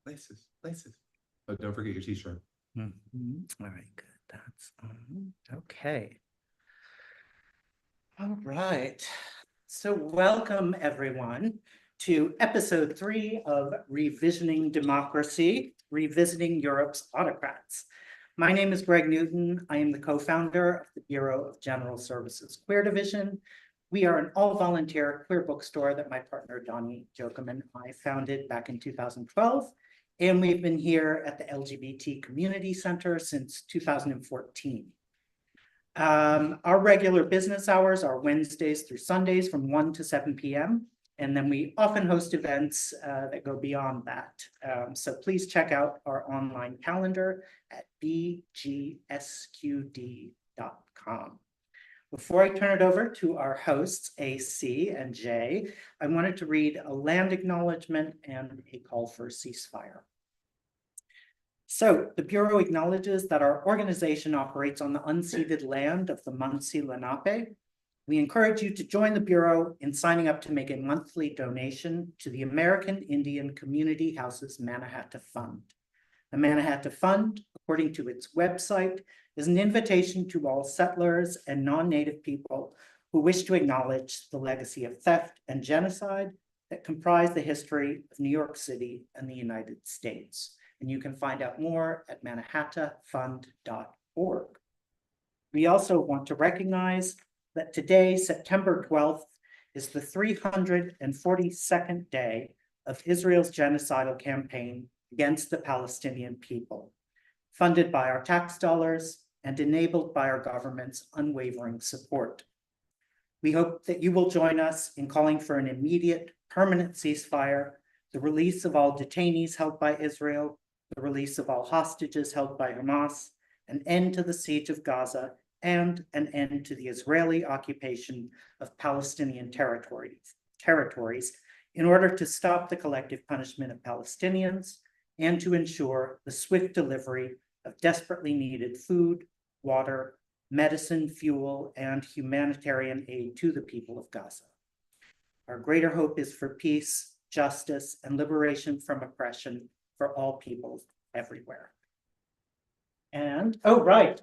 Laces, laces. Oh, don't forget your t-shirt. All right, good. That's okay. All right. So welcome everyone to episode 3 of Revisioning Democracy, Revisiting Europe's Autocrats. My name is Greg Newton. I am the co-founder of the Bureau of General Services Queer Division. We are an all-volunteer queer bookstore that my partner Donnie Jokum and I founded back in 2012. And we've been here at the LGBT Community Center since 2014. Our regular business hours are Wednesdays through Sundays from 1 to 7 p.m. And then we often host events that go beyond that. So please check out our online calendar at bgsqd.com. Before I turn it over to our hosts, AC and Jay, I wanted to read a land acknowledgement and a call for a ceasefire. So the Bureau acknowledges that our organization operates on the unceded land of the Munsee Lenape. We encourage you to join the Bureau in signing up to make a monthly donation to the American Indian Community Houses Mannahatta Fund. The Mannahatta Fund, according to its website, is an invitation to all settlers and non-native people who wish to acknowledge the legacy of theft and genocide that comprise the history of New York City and the United States. And you can find out more at mannahattafund.org. We also want to recognize that today, September 12th, is the 342nd day of Israel's genocidal campaign against the Palestinian people, funded by our tax dollars and enabled by our government's unwavering support. We hope that you will join us in calling for an immediate, permanent ceasefire, the release of all detainees held by Israel, the release of all hostages held by Hamas, an end to the siege of Gaza, and an end to the Israeli occupation of Palestinian territories in order to stop the collective punishment of Palestinians and to ensure the swift delivery of desperately needed food, water, medicine, fuel, and humanitarian aid to the people of Gaza. Our greater hope is for peace, justice, and liberation from oppression for all people everywhere. And, oh, right.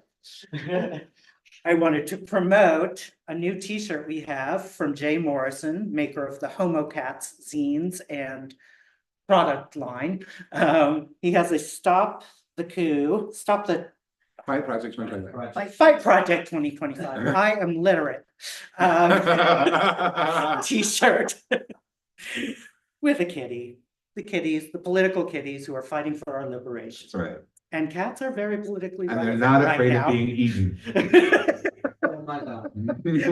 I wanted to promote a new t-shirt we have from Jay Morrison, maker of the Autocrats zines and product line. He has a Stop the Fight Project 2025. Fight Project 2025. I am literate. T-shirt with a kitty. The kitties, the political kitties who are fighting for our liberation. That's right. And cats are very politically And they're relevant not right afraid now. of being eaten.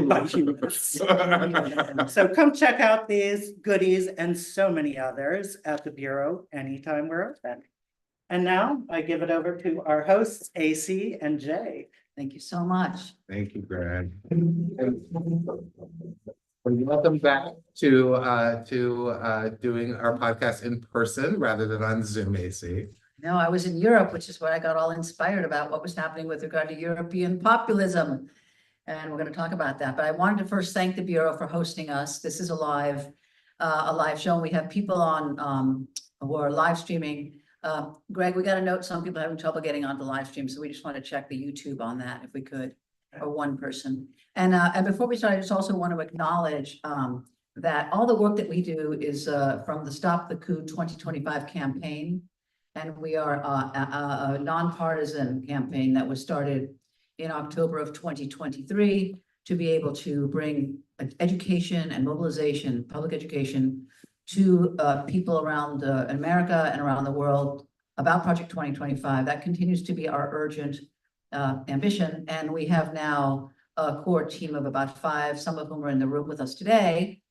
By humans. So come check out these goodies and so many others at the Bureau anytime we're open. And now I give it over to our hosts, AC and Jay. Thank you so much. Thank you, Greg. Welcome back to doing our podcast in person rather than on Zoom, AC. No, I was in Europe, which is what I got all inspired about what was happening with regard to European populism. And we're going to talk about that. But I wanted to first thank the Bureau for hosting us. This is a live show. We have people on who are live streaming. Greg, we got a note, some people are having trouble getting onto live stream, so we just want to check the YouTube on that if we could, or one person. And before we start, I just also want to acknowledge that all the work that we do is from the Stop the Coup 2025 campaign. And we are a nonpartisan campaign that was started in October of 2023 to be able to bring education and mobilization, public education, to people around America and around the world about Project 2025. That continues to be our urgent ambition. And we have now a core team of about 5, some of whom are in the room with us today,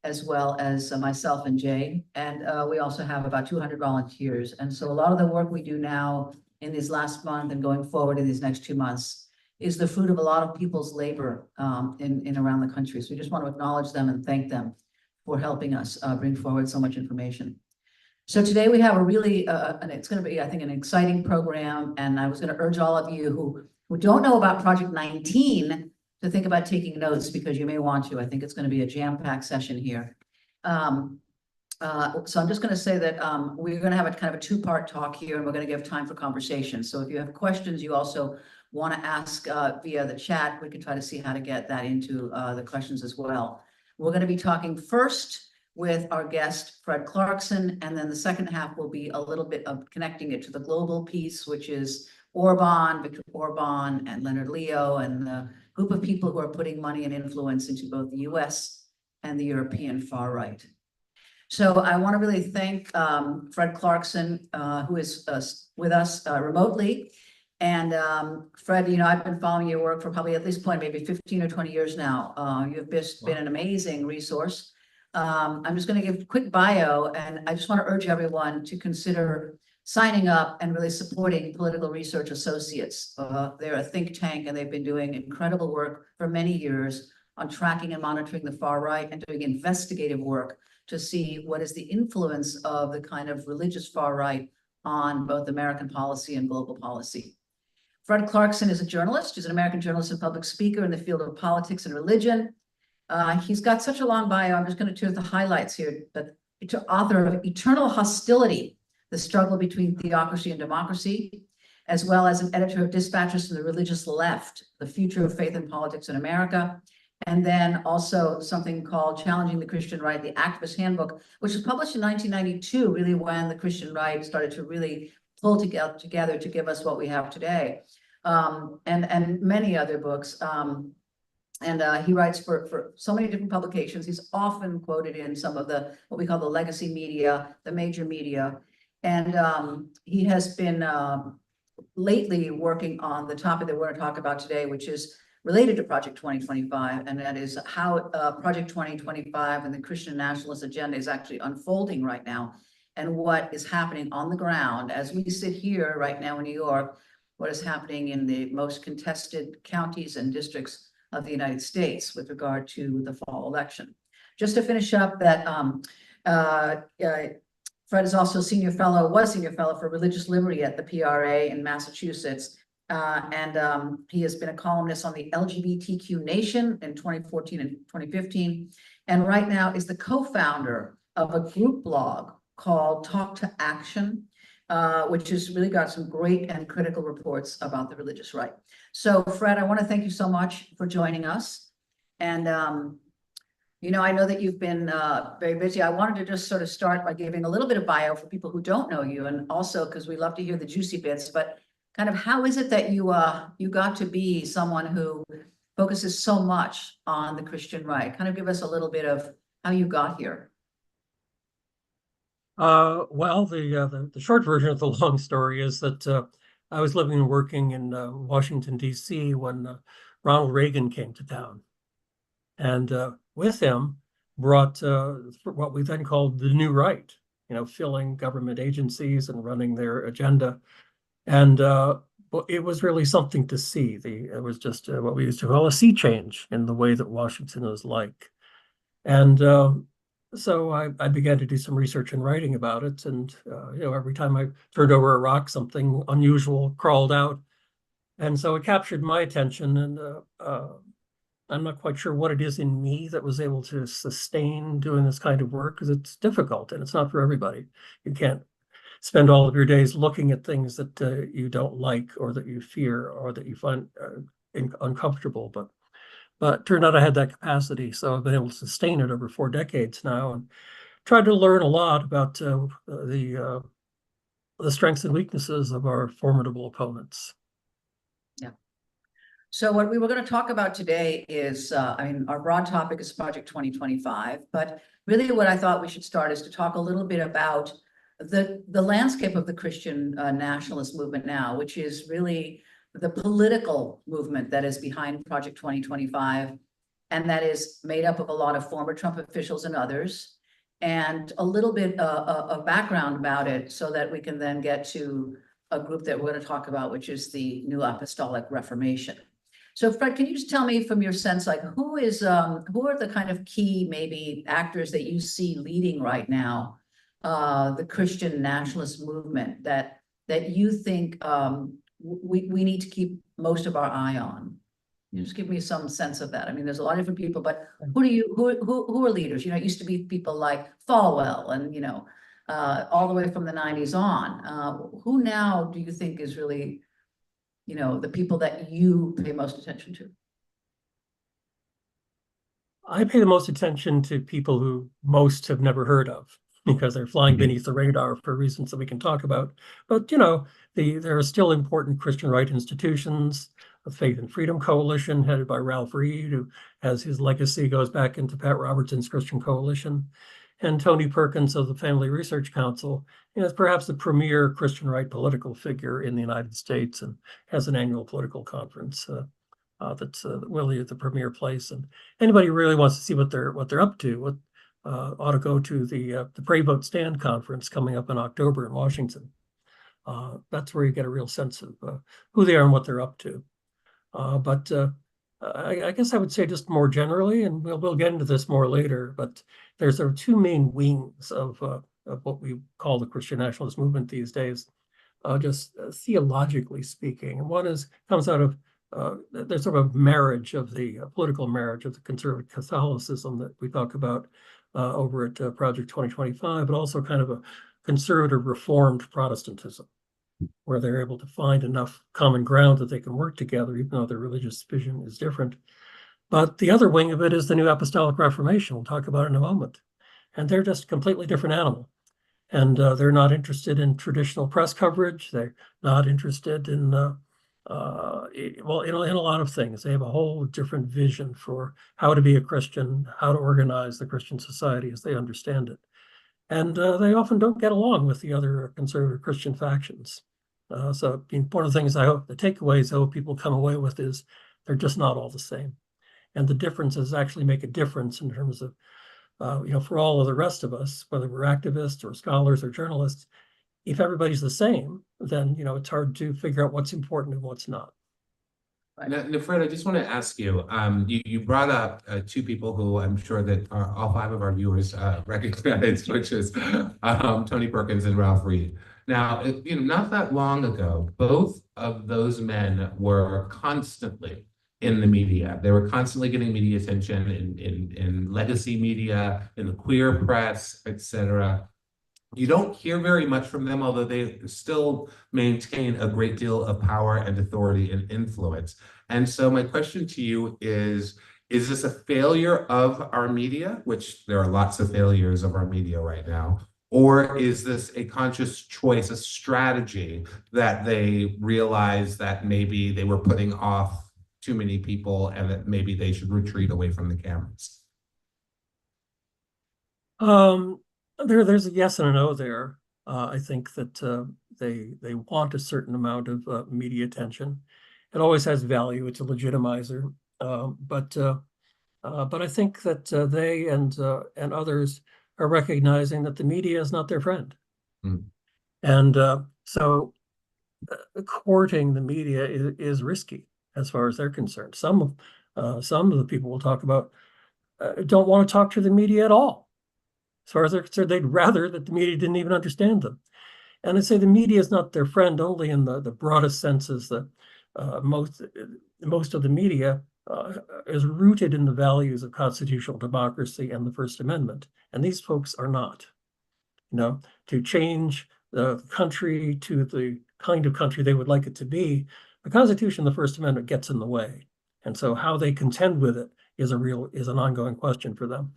as well as myself and Jay. And we also have about 200 volunteers. And so a lot of the work we do now in this last month and going forward in these next 2 months is the fruit of a lot of people's labor in around the country. So we just want to acknowledge them and thank them for helping us bring forward so much information. So today we have a really, and it's going to be, I think, an exciting program. And I was going to urge all of you who don't know about Project 19 to think about taking notes, because you may want to. I think it's going to be a jam-packed session here. So I'm just going to say that we're going to have a kind of a two-part talk here, and we're going to give time for conversation. So if you have questions you also want to ask via the chat, we can try to see how to get that into the questions as well. We're going to be talking first with our guest, Fred Clarkson, and then the second half will be a little bit of connecting it to the global piece, which is Orban, Viktor Orban, and Leonard Leo, and the group of people who are putting money and influence into both the US and the European far right. So I want to really thank Fred Clarkson, who is with us remotely. And Fred, you know, I've been following your work for probably at least maybe 15 or 20 years now. You've just been an amazing resource. I'm just going to give a quick bio, and I just want to urge everyone to consider signing up and really supporting Political Research Associates. They're a think tank, and they've been doing incredible work for many years on tracking and monitoring the far right and doing investigative work to see what is the influence of the kind of religious far right on both American policy and global policy. Fred Clarkson is a journalist. He's an American journalist and public speaker in the field of politics and religion. He's got such a long bio. I'm just going to choose the highlights here. But author of Eternal Hostility, The Struggle Between Theocracy and Democracy, as well as an editor of Dispatches from the Religious Left, The Future of Faith and Politics in America. And then also something called Challenging the Christian Right, the Activist Handbook, which was published in 1992, really when the Christian right started to really pull together to give us what we have today, and many other books. He writes for so many different publications. He's often quoted in some of the what we call the legacy media, the major media. And he has been lately working on the topic that we're going to talk about today, which is related to Project 2025, and that is how Project 2025 and the Christian nationalist agenda is actually unfolding right now, and what is happening on the ground as we sit here right now in New York, what is happening in the most contested counties and districts of the United States with regard to the fall election. Just to finish up that, Fred is also was senior fellow for religious liberty at the PRA in Massachusetts. He has been a columnist on the LGBTQ Nation in 2014 and 2015, and right now is the co-founder of a group blog called Talk to Action, which has really got some great and critical reports about the religious right. So Fred, I want to thank you so much for joining us. And you know, I know that you've been very busy. I wanted to just sort of start by giving a little bit of bio for people who don't know you, and also because we love to hear the juicy bits, but kind of how is it that you got to be someone who focuses so much on the Christian right? Kind of give us a little bit of how you got here. Well, the short version of the long story is that I was living and working in Washington, D.C. when Ronald Reagan came to town. And with him brought what we then called the New Right, you know, filling government agencies and running their agenda. And it was really something to see. It was just what we used to call a sea change in the way that Washington was like. And so I began to do some research and writing about it. And, you know, every time I turned over a rock, something unusual crawled out. And so it captured my attention. And I'm not quite sure what it is in me that was able to sustain doing this kind of work, because it's difficult and it's not for everybody. You can't spend all of your days looking at things that you don't like, or that you fear, or that you find uncomfortable. But turned out I had that capacity, so I've been able to sustain it over 4 decades now, and tried to learn a lot about the strengths and weaknesses of our formidable opponents. Yeah. So what we were going to talk about today is, I mean, our broad topic is Project 2025, but really what I thought we should start is to talk a little bit about the landscape of the Christian nationalist movement now, which is really the political movement that is behind Project 2025, and that is made up of a lot of former Trump officials and others, and a little bit of background about it, so that we can then get to a group that we're going to talk about, which is the New Apostolic Reformation. So Fred, can you just tell me from your sense, like who are the kind of key maybe actors that you see leading right now the Christian nationalist movement that you think we need to keep most of our eye on? You just give me some sense of that. I mean, there's a lot of different people, but who are leaders? You know, it used to be people like Falwell and, you know, all the way from the 90s on. Who now do you think is really, you know, the people that you pay most attention to? I pay the most attention to people who most have never heard of because they're flying beneath the radar for reasons that we can talk about. But, you know, there are still important Christian right institutions, the Faith and Freedom Coalition headed by Ralph Reed, who has his legacy goes back into Pat Robertson's Christian Coalition, and Tony Perkins of the Family Research Council, you know, is perhaps the premier Christian right political figure in the United States and has an annual political conference. That's really the premier place, and anybody who really wants to see what they're up to, ought to go to the Pray Vote Stand conference coming up in October in Washington. That's where you get a real sense of who they are and what they're up to. But I guess I would say just more generally, and we'll get into this more later. But there's sort of two main wings of what we call the Christian nationalist movement these days, just theologically speaking. And one comes out of there's sort of a marriage of the political marriage of the conservative Catholicism that we talk about over at Project 2025, but also kind of a conservative reformed Protestantism, where they're able to find enough common ground that they can work together, even though their religious vision is different. But the other wing of it is the New Apostolic Reformation. We'll talk about it in a moment. And they're just a completely different animal. And they're not interested in traditional press coverage. They're not interested in well, in a lot of things. They have a whole different vision for how to be a Christian, how to organize the Christian society as they understand it. And they often don't get along with the other conservative Christian factions. So one of the things I hope, the takeaways I hope people come away with is they're just not all the same. And the differences actually make a difference in terms of, you know, for all of the rest of us, whether we're activists or scholars or journalists, if everybody's the same, then, you know, it's hard to figure out what's important and what's not. Now, Fred, I just want to ask you, you brought up two people who I'm sure that all five of our viewers recognize, which is Tony Perkins and Ralph Reed. Now, you know, not that long ago, both of those men were constantly in the media. They were constantly getting media attention in legacy media, in the queer press, etc. You don't hear very much from them, although they still maintain a great deal of power and authority and influence. And so my question to you is this a failure of our media, which there are lots of failures of our media right now, or is this a conscious choice, a strategy that they realize that maybe they were putting off too many people and that maybe they should retreat away from the cameras? There's a yes and a no there. I think that they want a certain amount of media attention. It always has value. It's a legitimizer. But I think that they and others are recognizing that the media is not their friend. Mm. And so courting the media is risky as far as they're concerned. Some of the people we'll talk about don't want to talk to the media at all. As far as they're concerned, they'd rather that the media didn't even understand them. And I say the media is not their friend only in the broadest senses that most of the media is rooted in the values of constitutional democracy and the First Amendment. And these folks are not. You know, to change the country to the kind of country they would like it to be, the Constitution, the First Amendment gets in the way. And so how they contend with it is an ongoing question for them.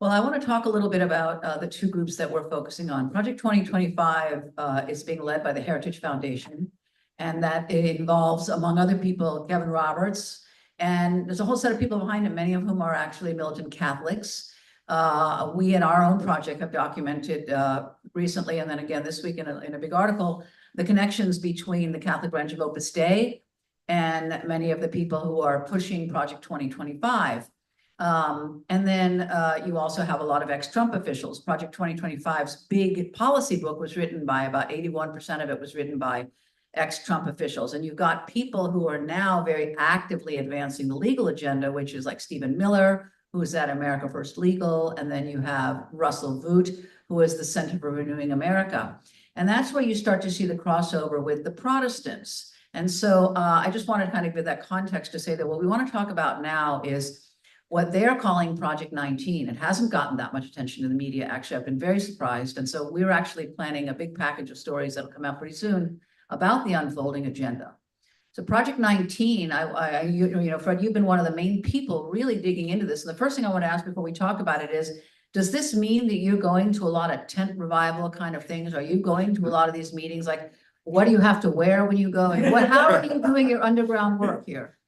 Well, I want to talk a little bit about the two groups that we're focusing on. Project 2025 is being led by the Heritage Foundation, and that involves, among other people, Kevin Roberts. And there's a whole set of people behind him, many of whom are actually militant Catholics. We in our own project have documented recently, and then again this week in a big article, the connections between the Catholic branch of Opus Dei and many of the people who are pushing Project 2025. And then you also have a lot of ex-Trump officials. Project 2025's big policy book was written by about 81% of it was written by ex-Trump officials. And you've got people who are now very actively advancing the legal agenda, which is like Stephen Miller, who is at America First Legal. And then you have Russell Voot, who is the Center for Renewing America. And that's where you start to see the crossover with the Protestants. And so I just wanted to kind of give that context to say that what we want to talk about now is what they're calling Project 19. It hasn't gotten that much attention in the media. Actually, I've been very surprised. And so we're actually planning a big package of stories that'll come out pretty soon about the unfolding agenda. So Project 19, you know, Fred, you've been one of the main people really digging into this. And the first thing I want to ask before we talk about it is, does this mean that you're going to a lot of tent revival kind of things? Are you going to a lot of these meetings? Like, what do you have to wear when you go? And how are you doing your underground work here?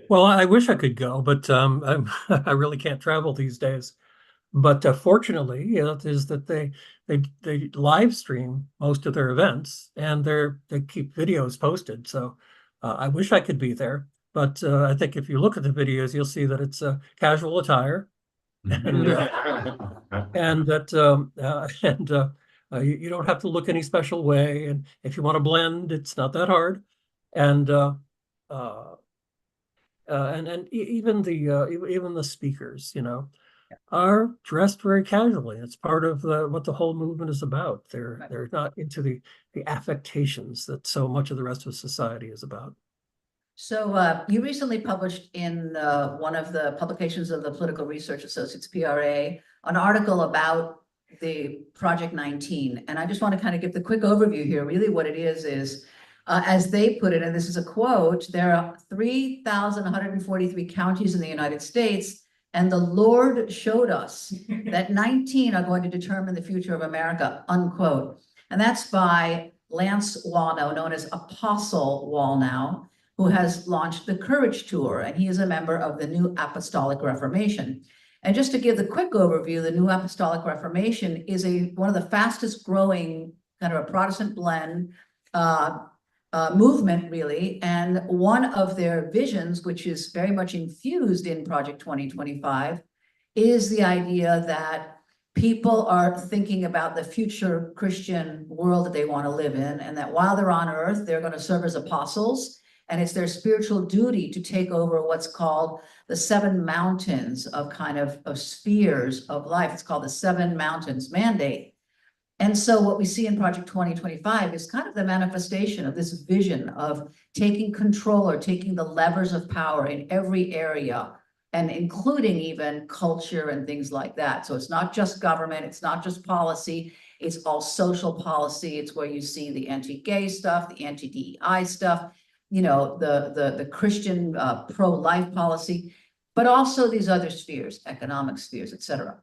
Well, I wish I could go, but I really can't travel these days. But fortunately, it is that they live stream most of their events, and they keep videos posted. So I wish I could be there, but I think if you look at the videos, you'll see that it's casual attire, and that you don't have to look any special way. And if you want to blend, it's not that hard. And even the speakers, you know, are dressed very casually. It's part of what the whole movement is about. They're not into the affectations that so much of the rest of society is about. So you recently published in one of the publications of the Political Research Associates, PRA, an article about the Project 19. And I just want to kind of give the quick overview here. Really what it is as they put it, and this is a quote, there are 3,143 counties in the United States, and the Lord showed us that 19 are going to determine the future of America, unquote. And that's by Lance Wallnow, known as Apostle Wallnow, who has launched the Courage Tour, and he is a member of the New Apostolic Reformation. And just to give the quick overview, the New Apostolic Reformation is one of the fastest growing kind of a Protestant blend movement, really. And one of their visions, which is very much infused in Project 2025, is the idea that people are thinking about the future Christian world that they want to live in, and that while they're on earth, they're going to serve as apostles. And it's their spiritual duty to take over what's called the 7 mountains of kind of spheres of life. It's called the 7 mountains mandate. And so what we see in Project 2025 is kind of the manifestation of this vision of taking control or taking the levers of power in every area, and including even culture and things like that. So it's not just government, it's not just policy, it's all social policy. It's where you see the anti-gay stuff, the anti-DEI stuff, you know, the Christian pro-life policy, but also these other spheres, economic spheres, et cetera.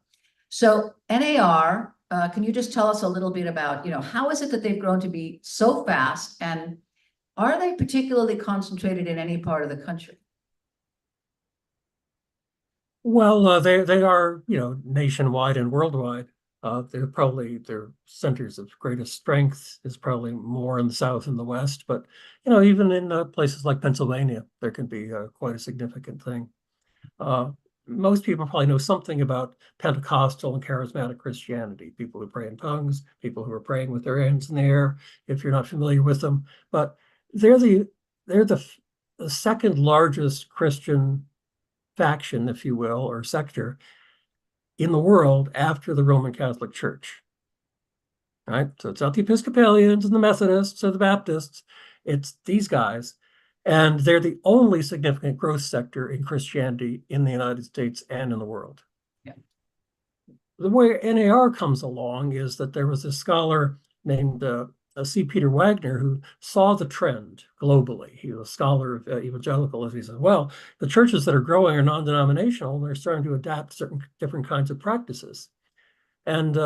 So NAR, can you just tell us a little bit about, you know, how is it that they've grown to be so fast, and are they particularly concentrated in any part of the country? Well, they are, you know, nationwide and worldwide. They're probably their centers of greatest strength is probably more in the South and the West, but you know, even in places like Pennsylvania, there can be quite a significant thing. Most people probably know something about Pentecostal and charismatic Christianity, people who pray in tongues, people who are praying with their hands in the air, if you're not familiar with them. But they're the second largest Christian faction, if you will, or sector in the world after the Roman Catholic Church. Right? So it's not the Episcopalians and the Methodists or the Baptists, it's these guys. And they're the only significant growth sector in Christianity in the United States and in the world. Yeah. The way NAR comes along is that there was a scholar named C. Peter Wagner who saw the trend globally. He was a scholar of evangelicalism. He said, well, the churches that are growing are non-denominational, and they're starting to adapt certain different kinds of practices. And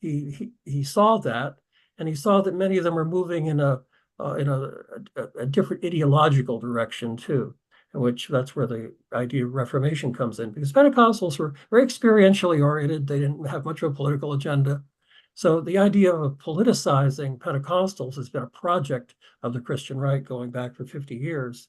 he saw that, and he saw that many of them were moving in a different ideological direction too, in which that's where the idea of Reformation comes in, because Pentecostals were very experientially oriented. They didn't have much of a political agenda. So the idea of politicizing Pentecostals has been a project of the Christian right going back for 50 years.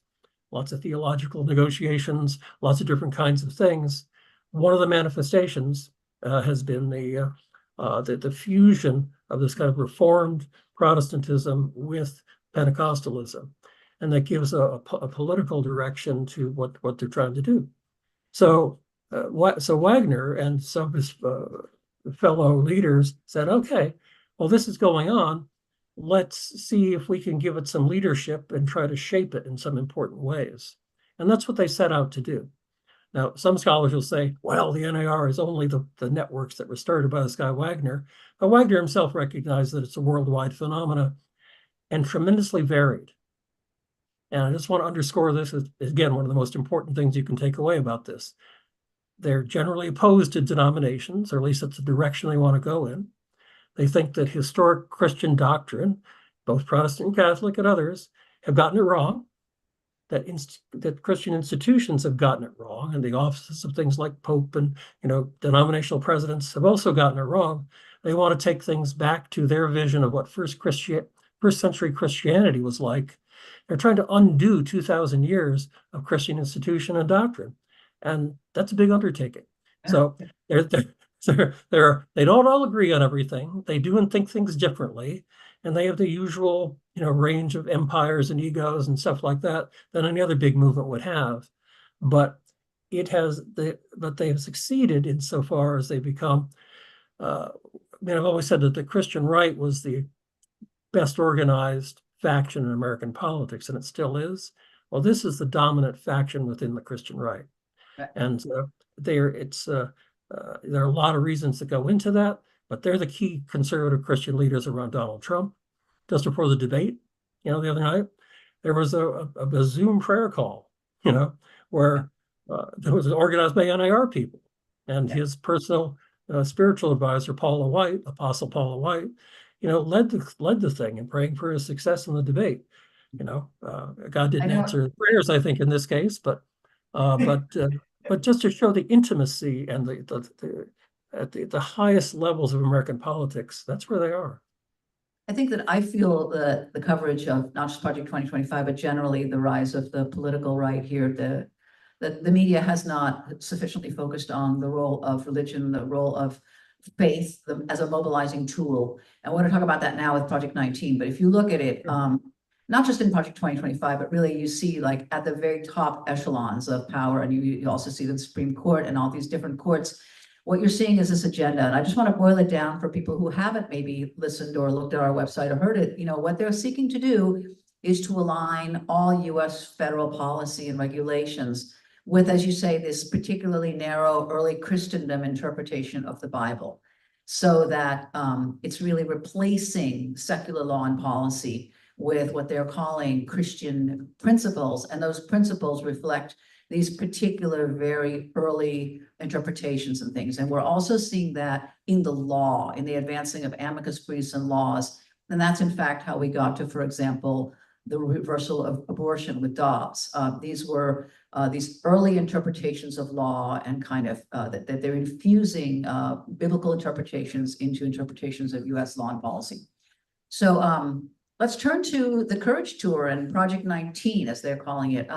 Lots of theological negotiations, lots of different kinds of things. One of the manifestations has been the fusion of this kind of Reformed Protestantism with Pentecostalism, and that gives a political direction to what they're trying to do. So Wagner and some of his fellow leaders said, okay, well, this is going on. let's see if we can give it some leadership and try to shape it in some important ways. And that's what they set out to do. Now, some scholars will say, well, the NAR is only the networks that were started by this guy Wagner. But Wagner himself recognized that it's a worldwide phenomena and tremendously varied. And I just want to underscore this as, again, one of the most important things you can take away about this. They're generally opposed to denominations, or at least that's the direction they want to go in. They think that historic Christian doctrine, both Protestant and Catholic and others, have gotten it wrong, that Christian institutions have gotten it wrong, and the offices of things like Pope and denominational presidents have also gotten it wrong. They want to take things back to their vision of what first century Christianity was like. They're trying to undo 2,000 years of Christian institution and doctrine, and that's a big undertaking. So they don't all agree on everything. They do and think things differently, and they have the usual range of empires and egos and stuff like that any other big movement would have. But they have succeeded insofar as they become. I've always said that the Christian right was the best organized faction in American politics, and it still is. Well, this is the dominant faction within the Christian right, and there are a lot of reasons that go into that, but they're the key conservative Christian leaders around Donald Trump. Just before the debate, the other night, there was a Zoom prayer call, where that was organized by NAR people, and his personal spiritual advisor, Apostle Paula White, led the thing in praying for his success in the debate. God didn't answer prayers, I think, in this case, but just to show the intimacy and at the highest levels of American politics, that's where they are. I think that I feel the coverage of not just Project 2025, but generally the rise of the political right here, the media has not sufficiently focused on the role of religion, the role of faith as a mobilizing tool. And we're going to talk about that now with Project 19. But if you look at it, not just in Project 2025, but really you see like at the very top echelons of power, and you also see the Supreme Court and all these different courts, what you're seeing is this agenda. And I just want to boil it down for people who haven't maybe listened or looked at our website or heard it. What they're seeking to do is to align all US federal policy and regulations with, as you say, this particularly narrow early Christendom interpretation of the Bible, so that it's really replacing secular law and policy with what they're calling Christian principles. And those principles reflect these particular very early interpretations and things. And we're also seeing that in the law, in the advancing of amicus briefs and laws. And that's in fact how we got to, for example, the reversal of abortion with Dobbs. These were these early interpretations of law, and kind of that they're infusing biblical interpretations into interpretations of US law and policy. So let's turn to the Courage Tour and Project 19, as they're calling it.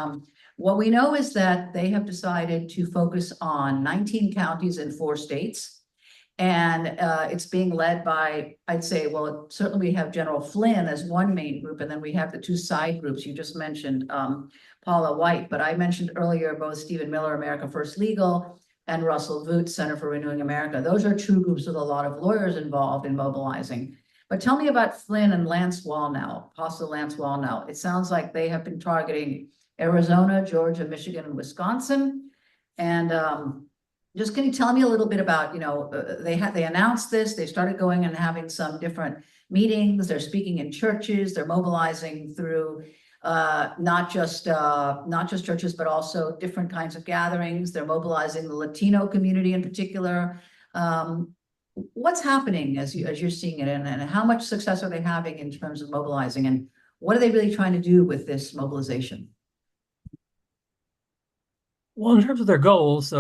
What we know is that they have decided to focus on 19 counties in 4 states. And it's being led by, I'd say, well, certainly we have General Flynn as one main group, and then we have the 2 side groups. You just mentioned Paula White, but I mentioned earlier both Stephen Miller, America First Legal, and Russell Vought, Center for Renewing America. Those are 2 groups with a lot of lawyers involved in mobilizing. But tell me about Flynn and Lance Wallnau, Apostle Lance Wallnau. It sounds like they have been targeting Arizona, Georgia, Michigan, and Wisconsin. And just can you tell me a little bit about, they announced this, they started going and having some different meetings, they're speaking in churches, they're mobilizing through not just churches, but also different kinds of gatherings. They're mobilizing the Latino community in particular. What's happening as you're seeing it, and how much success are they having in terms of mobilizing, and what are they really trying to do with this mobilization? Well, in terms of their goals,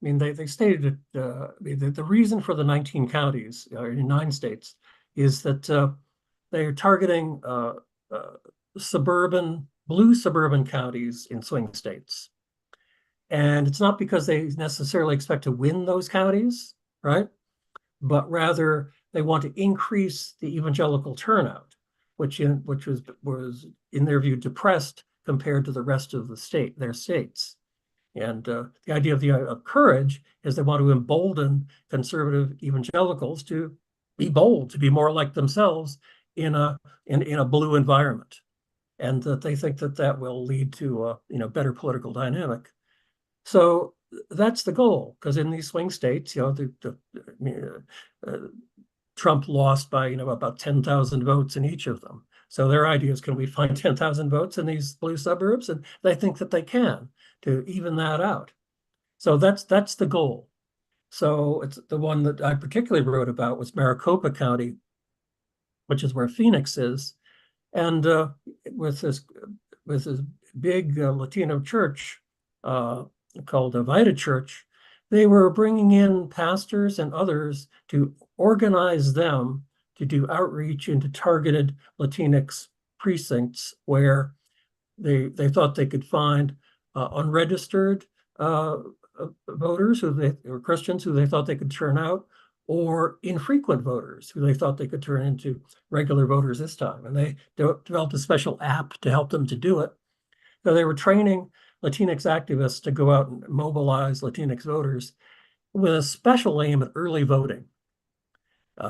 they stated that the reason for the 19 counties in 9 states is that they are targeting blue suburban counties in swing states. And it's not because they necessarily expect to win those counties, right? But rather they want to increase the evangelical turnout, which was in their view depressed compared to the rest of their states. And the idea of courage is they want to embolden conservative evangelicals to be bold, to be more like themselves, in a blue environment, and that they think that that will lead to better political dynamic. So that's the goal, because in these swing states, Trump lost by about 10,000 votes in each of them. So their idea is, can we find 10,000 votes in these blue suburbs? And they think that they can, to even that out. So that's the goal. So it's the one that I particularly wrote about was Maricopa County, which is where Phoenix is, and with this big Latino church called a Vita Church, they were bringing in pastors and others to organize them to do outreach into targeted Latinx precincts where they thought they could find unregistered voters or Christians who they thought they could turn out, or infrequent voters who they thought they could turn into regular voters this time. And they developed a special app to help them to do it. So they were training Latinx activists to go out and mobilize Latinx voters with a special aim at early voting.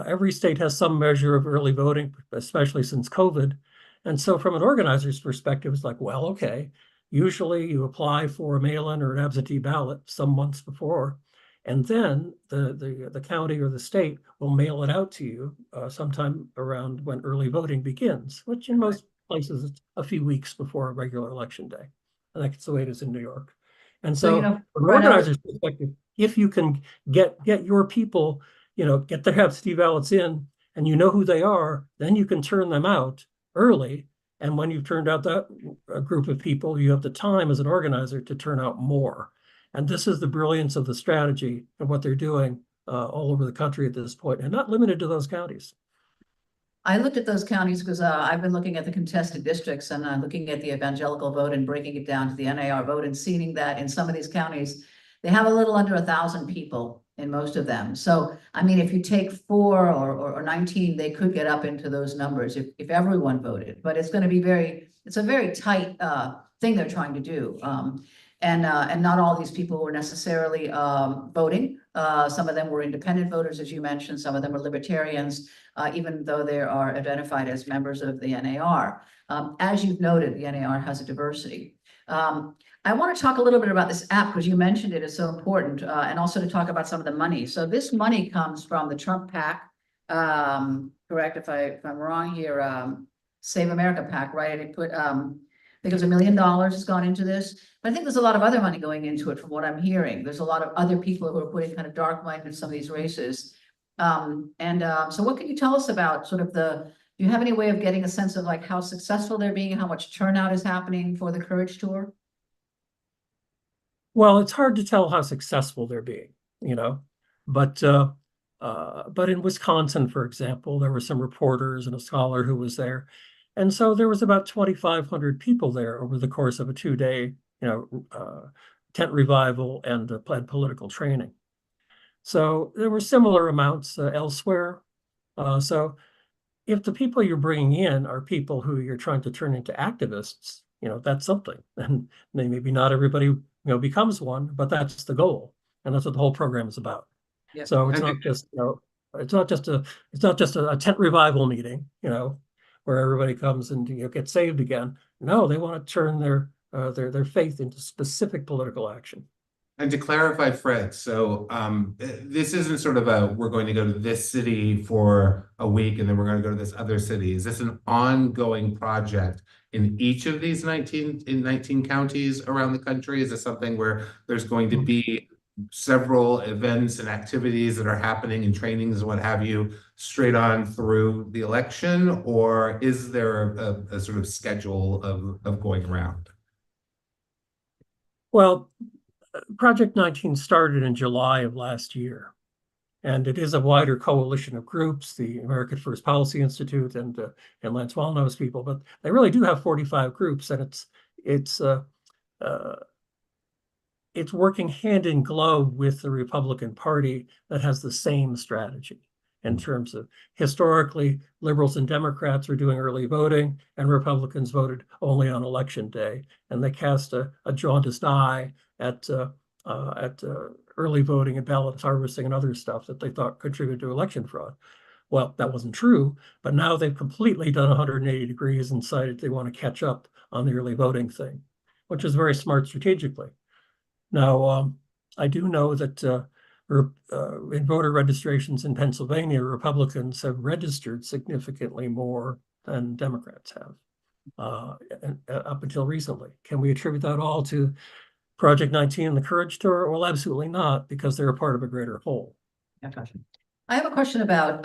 Every state has some measure of early voting, especially since COVID. And so from an organizer's perspective, it's like, well, okay, usually you apply for a mail-in or an absentee ballot some months before, and then the county or the state will mail it out to you sometime around when early voting begins, which in most places it's a few weeks before a regular election day. And that's the way it is in New York. And so, from an organizer's perspective, if you can get your people, get their absentee ballots in, and you know who they are, then you can turn them out early. And when you've turned out that a group of people, you have the time as an organizer to turn out more. And this is the brilliance of the strategy and what they're doing all over the country at this point, and not limited to those counties. I looked at those counties because I've been looking at the contested districts and looking at the evangelical vote and breaking it down to the NAR vote and seeing that in some of these counties, they have a little under 1,000 people in most of them. So, I mean, if you take 4 or 19, they could get up into those numbers if everyone voted. But it's going to be it's a very tight thing they're trying to do. And not all these people were necessarily voting. Some of them were independent voters, as you mentioned. Some of them were libertarians, even though they are identified as members of the NAR. As you've noted, the NAR has a diversity. I want to talk a little bit about this app because you mentioned it is so important, and also to talk about some of the money. So this money comes from the Trump PAC, correct if I'm wrong here, Save America PAC, right? It put I think it was $1 million has gone into this, but I think there's a lot of other money going into it from what I'm hearing. There's a lot of other people who are putting kind of dark money into some of these races. So what can you tell us about sort of do you have any way of getting a sense of like how successful they're being, how much turnout is happening for the Courage Tour? Well, it's hard to tell how successful they're being, but in Wisconsin, for example, there were some reporters and a scholar who was there. And so there was about 2,500 people there over the course of a 2-day, tent revival and political training. So there were similar amounts elsewhere. So if the people you're bringing in are people who you're trying to turn into activists, that's something. And maybe not everybody, becomes one, but that's the goal. And that's what the whole program is about. Yep. So it's not just, it's not just a tent revival meeting, where everybody comes and get saved again. No, they want to turn their faith into specific political action. And to clarify, Fred, so this isn't sort of we're going to go to this city for a week and then we're going to go to this other city. Is this an ongoing project in each of these 19 counties around the country? Is this something where there's going to be several events and activities that are happening and trainings and what have you straight on through the election? Or is there a sort of schedule of going around? Well, Project 19 started in July of last year, and it is a wider coalition of groups, the American First Policy Institute and Lance Wallnau's people, but they really do have 45 groups, and it's working hand in glove with the Republican Party that has the same strategy in terms of historically liberals and Democrats were doing early voting and Republicans voted only on election day. And they cast a jaundiced eye at early voting and ballot harvesting and other stuff that they thought contributed to election fraud. Well, that wasn't true, but now they've completely done 180 degrees and decided they want to catch up on the early voting thing, which is very smart strategically. Now, I do know that in voter registrations in Pennsylvania, Republicans have registered significantly more than Democrats have up until recently. Can we attribute that all to Project 19 and the Courage Tour? Well, absolutely not, because they're a part of a greater whole. Yeah, gotcha. I have a question about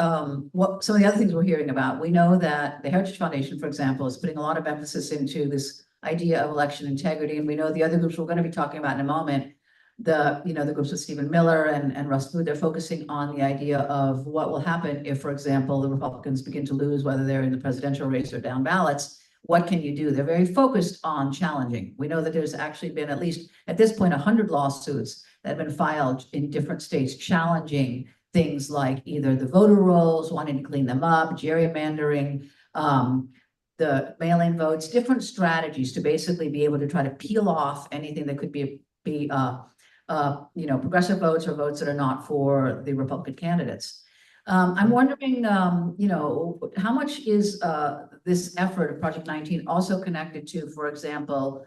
what some of the other things we're hearing about. We know that the Heritage Foundation, for example, is putting a lot of emphasis into this idea of election integrity, and we know the other groups we're going to be talking about in a moment, the groups with Stephen Miller and Russ Booth, they're focusing on the idea of what will happen if, for example, the Republicans begin to lose, whether they're in the presidential race or down ballots. What can you do? They're very focused on challenging. We know that there's actually been, at least at this point, 100 lawsuits that have been filed in different states challenging things like either the voter rolls, wanting to clean them up, gerrymandering, the mail-in votes, different strategies to basically be able to try to peel off anything that could be progressive votes or votes that are not for the Republican candidates. I'm wondering, how much is this effort of Project 19 also connected to, for example,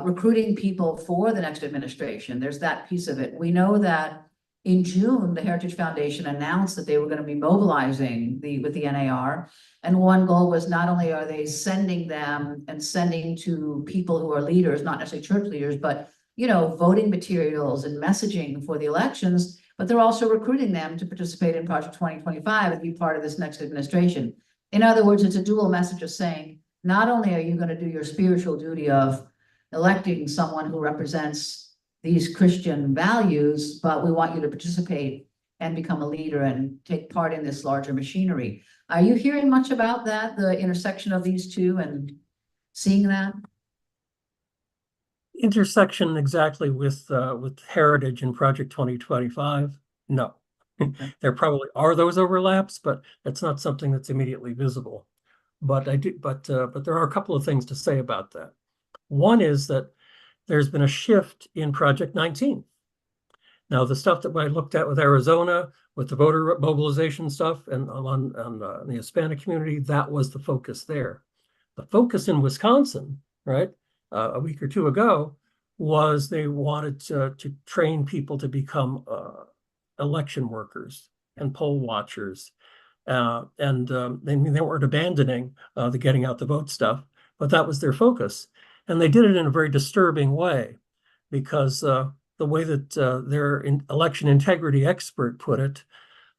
recruiting people for the next administration? There's that piece of it. We know that in June, the Heritage Foundation announced that they were going to be mobilizing with the NAR. And one goal was not only are they sending them and sending to people who are leaders, not necessarily church leaders, but voting materials and messaging for the elections, but they're also recruiting them to participate in Project 2025 and be part of this next administration. In other words, it's a dual message of saying, not only are you going to do your spiritual duty of electing someone who represents these Christian values, but we want you to participate and become a leader and take part in this larger machinery. Are you hearing much about that, the intersection of these two, and seeing that? Intersection exactly with Heritage and Project 2025? No. Okay. There probably are those overlaps, but it's not something that's immediately visible. But there are a couple of things to say about that. One is that there's been a shift in Project 19. Now, the stuff that I looked at with Arizona, with the voter mobilization stuff and on the Hispanic community, that was the focus there. The focus in Wisconsin, right, a week or two ago, was they wanted to train people to become election workers and poll watchers. They weren't abandoning the getting out the vote stuff, but that was their focus. And they did it in a very disturbing way, because the way that their election integrity expert put it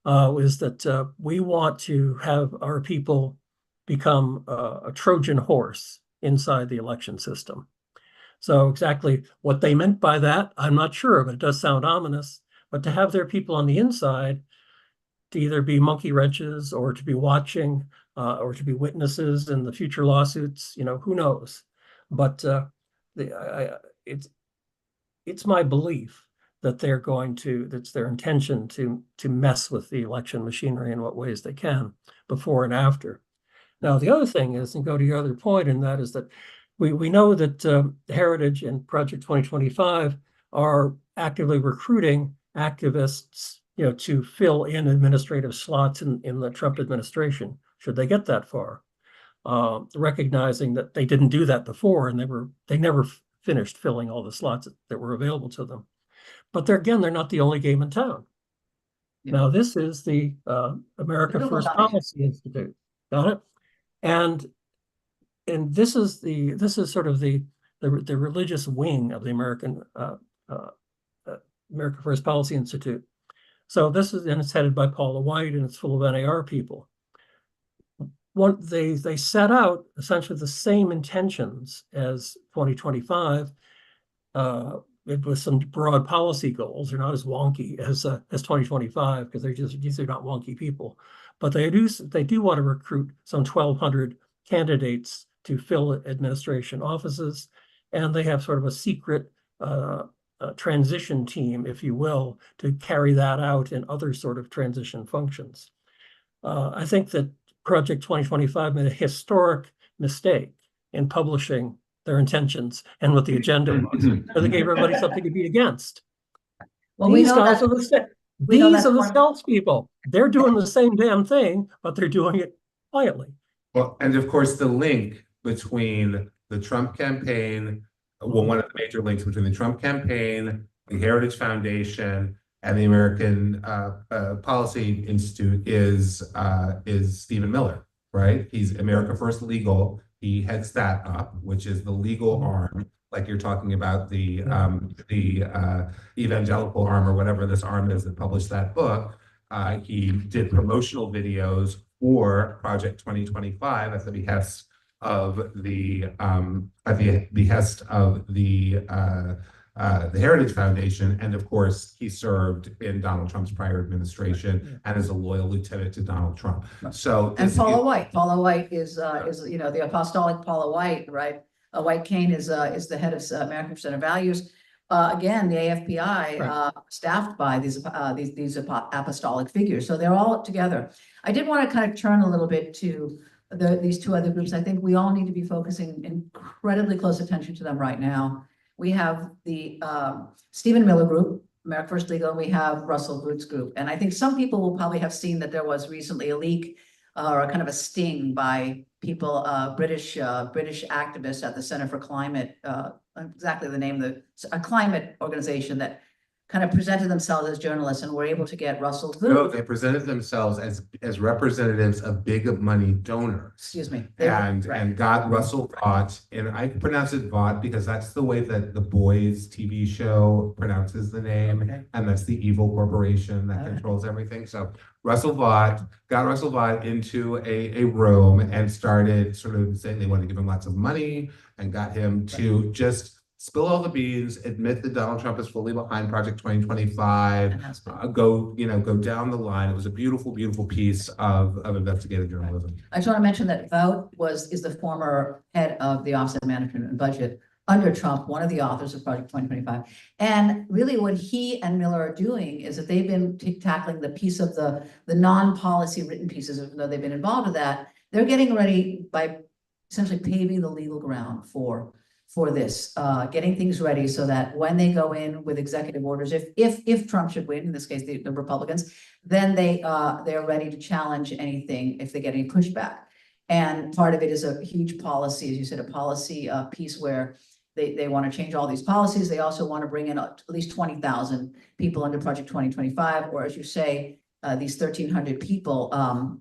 was that we want to have our people become a Trojan horse inside the election system. So exactly what they meant by that, I'm not sure, but it does sound ominous. But to have their people on the inside to either be monkey wrenches or to be watching or to be witnesses in the future lawsuits, who knows? But it's my belief that that's their intention to mess with the election machinery in what ways they can before and after. Now, the other thing is, and go to your other point, and that is that we know that Heritage and Project 2025 are actively recruiting activists, to fill in administrative slots in the Trump administration, should they get that far. Recognizing that they didn't do that before, and they never finished filling all the slots that were available to them. But they're not the only game in town. Yeah. Now, this is the America First Policy Institute. Got it? And this is sort of the religious wing of the America First Policy Institute. So it's headed by Paula White, and it's full of NAR people. They set out essentially the same intentions as 2025, with some broad policy goals. They're not as wonky as 2025, because these are not wonky people. But they do want to recruit some 1,200 candidates to fill administration offices, and they have sort of a secret transition team, if you will, to carry that out in other sort of transition functions. I think that Project 2025 made a historic mistake in publishing their intentions and what the agenda was. So they gave everybody something to be against. Well, these guys are the same. We know These that's are the one. salespeople. They're doing the same damn thing, but they're doing it quietly. Well, and of course, the link between the Trump campaign, well, one of the major links between the Trump campaign, the Heritage Foundation, and the American Policy Institute is Stephen Miller, right? He's America First Legal. He heads that up, which is the legal arm, like you're talking about the evangelical arm or whatever this arm is that published that book. He did promotional videos for Project 2025 at the behest of the Heritage Foundation, and of course, he served in Donald Trump's prior administration and is a loyal lieutenant to Donald Trump. So, And Paula White is the apostolic Paula White, right? White Kane is the head of American Center Values. Again, the AFPI staffed by these apostolic figures, so they're all together. I did want to kind of turn a little bit to these two other groups. I think we all need to be focusing incredibly close attention to them right now. We have the Stephen Miller Group, America First Legal, and we have Russell Groot's group. And I think some people will probably have seen that there was recently a leak or a kind of a sting by people, British activists at the Center for Climate, exactly the name of a climate organization that kind of presented themselves as journalists and were able to get Russell Groot. No, they presented themselves as representatives of big money donors. Excuse me. And got Russell Vought, and I pronounce it Vought because that's the way that the Boys TV show pronounces the name, and that's the evil corporation that controls everything. So Russell Vought got Russell Vought into a room and started sort of saying they wanted to give him lots of money and got him to just spill all the beans, admit that Donald Trump is fully behind Project 2025, go down the line. It was a beautiful, beautiful piece of investigative journalism. I just want to mention that Vought is the former head of the Office of Management and Budget under Trump, one of the authors of Project 2025. And really what he and Miller are doing is that they've been tackling the piece of the non-policy written pieces, even though they've been involved with that. They're getting ready by essentially paving the legal ground for this, getting things ready so that when they go in with executive orders, if Trump should win, in this case the Republicans, then they're ready to challenge anything if they get any pushback. And part of it is a huge policy, as you said, a policy piece where they want to change all these policies. They also want to bring in at least 20,000 people under Project 2025, or as you say, these 1,300 people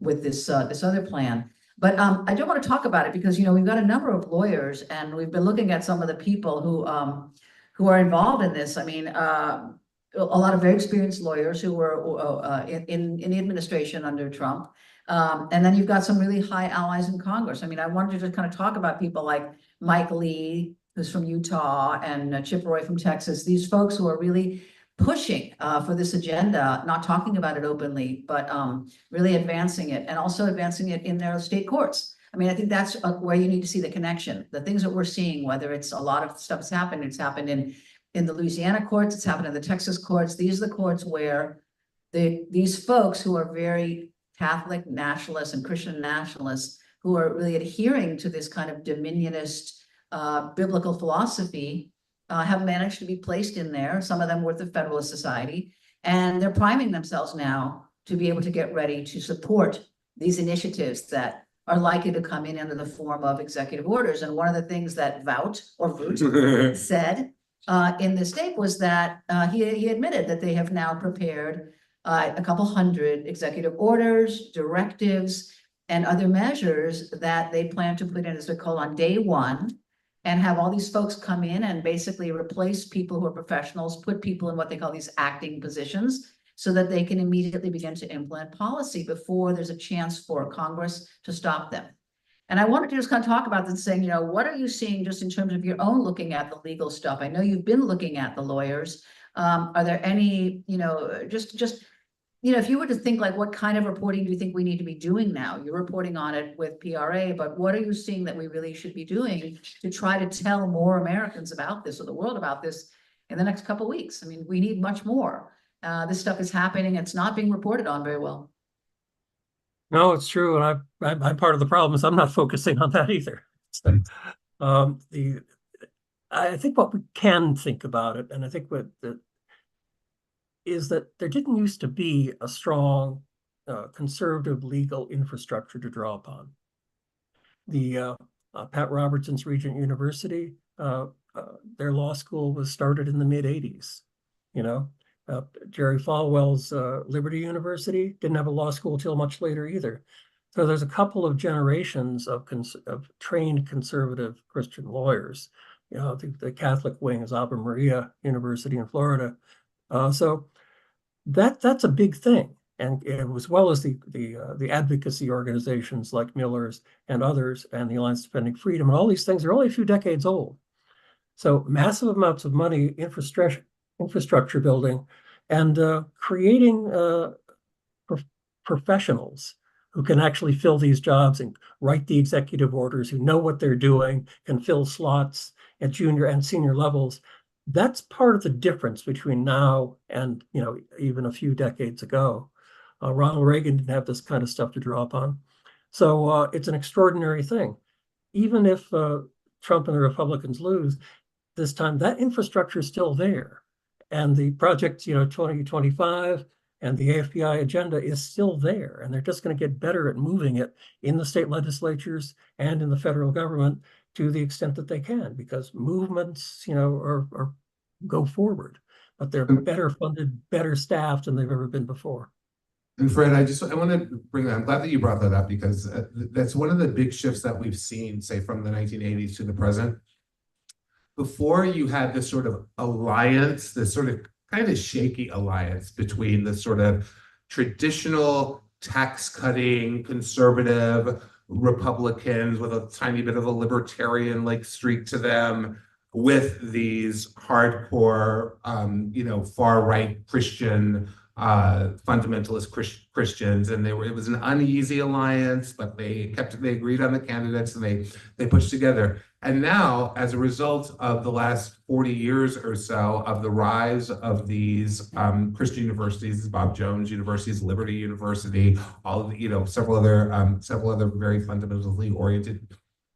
with this other plan. But I do want to talk about it because, we've got a number of lawyers and we've been looking at some of the people who are involved in this. I mean, a lot of very experienced lawyers who were in the administration under Trump. And then you've got some really high allies in Congress. I mean, I wanted to just kind of talk about people like Mike Lee, who's from Utah, and Chip Roy from Texas. These folks who are really pushing for this agenda, not talking about it openly, but really advancing it, and also advancing it in their state courts. I mean, I think that's where you need to see the connection. The things that we're seeing, whether it's a lot of stuff that's happened, it's happened in the Louisiana courts, it's happened in the Texas courts. These are the courts where these folks who are very Catholic nationalists and Christian nationalists, who are really adhering to this kind of dominionist biblical philosophy, have managed to be placed in there, some of them with the Federalist Society, and they're priming themselves now to be able to get ready to support these initiatives that are likely to come in under the form of executive orders. And one of the things that Vought said in this tape was that he admitted that they have now prepared a couple hundred executive orders, directives, and other measures that they plan to put in, as they call, on day one, and have all these folks come in and basically replace people who are professionals, put people in what they call these acting positions, so that they can immediately begin to implement policy before there's a chance for Congress to stop them. And I wanted to just kind of talk about this, saying, what are you seeing just in terms of your own looking at the legal stuff? I know you've been looking at the lawyers. Are there any, if you were to think like, what kind of reporting do you think we need to be doing now? You're reporting on it with PRA, but what are you seeing that we really should be doing to try to tell more Americans about this, or the world about this, in the next couple of weeks? I mean, we need much more. This stuff is happening. It's not being reported on very well. No, it's true. And I'm part of the problem is I'm not focusing on that either. I think what we can think about it, and I think is that there didn't used to be a strong conservative legal infrastructure to draw upon. The Pat Robertson's Regent University, their law school was started in the mid-'80s. You know, Jerry Falwell's Liberty University didn't have a law school till much later either. So there's a couple of generations of trained conservative Christian lawyers. You know, the Catholic wing is Ave Maria University in Florida. So that's a big thing. And as well as the advocacy organizations like Miller's and others, and the Alliance Defending Freedom, and all these things are only a few decades old. So massive amounts of money, infrastructure building, and creating professionals who can actually fill these jobs and write the executive orders, who know what they're doing, can fill slots at junior and senior levels. That's part of the difference between now and, you know, even a few decades ago. Ronald Reagan didn't have this kind of stuff to draw upon. So it's an extraordinary thing. Even if Trump and the Republicans lose this time, that infrastructure is still there. And the project, you know, 2025 and the AFPI agenda is still there. And they're just going to get better at moving it in the state legislatures and in the federal government to the extent that they can, because movements, you know, are go forward, but they're better funded, better staffed than they've ever been before. And Fred, I want to bring that. I'm glad that you brought that up, because that's one of the big shifts that we've seen, say, from the 1980s to the present. Before, you had this sort of alliance, this sort of kind of shaky alliance between the sort of traditional tax-cutting conservative Republicans with a tiny bit of a libertarian like streak to them, with these hardcore, you know, far-right Christian fundamentalist Christians, and it was an uneasy alliance, but they agreed on the candidates, and they pushed together. And now, as a result of the last 40 years or so of the rise of these Christian universities, Bob Jones universities, Liberty University, all of the, you know, several other very fundamentally oriented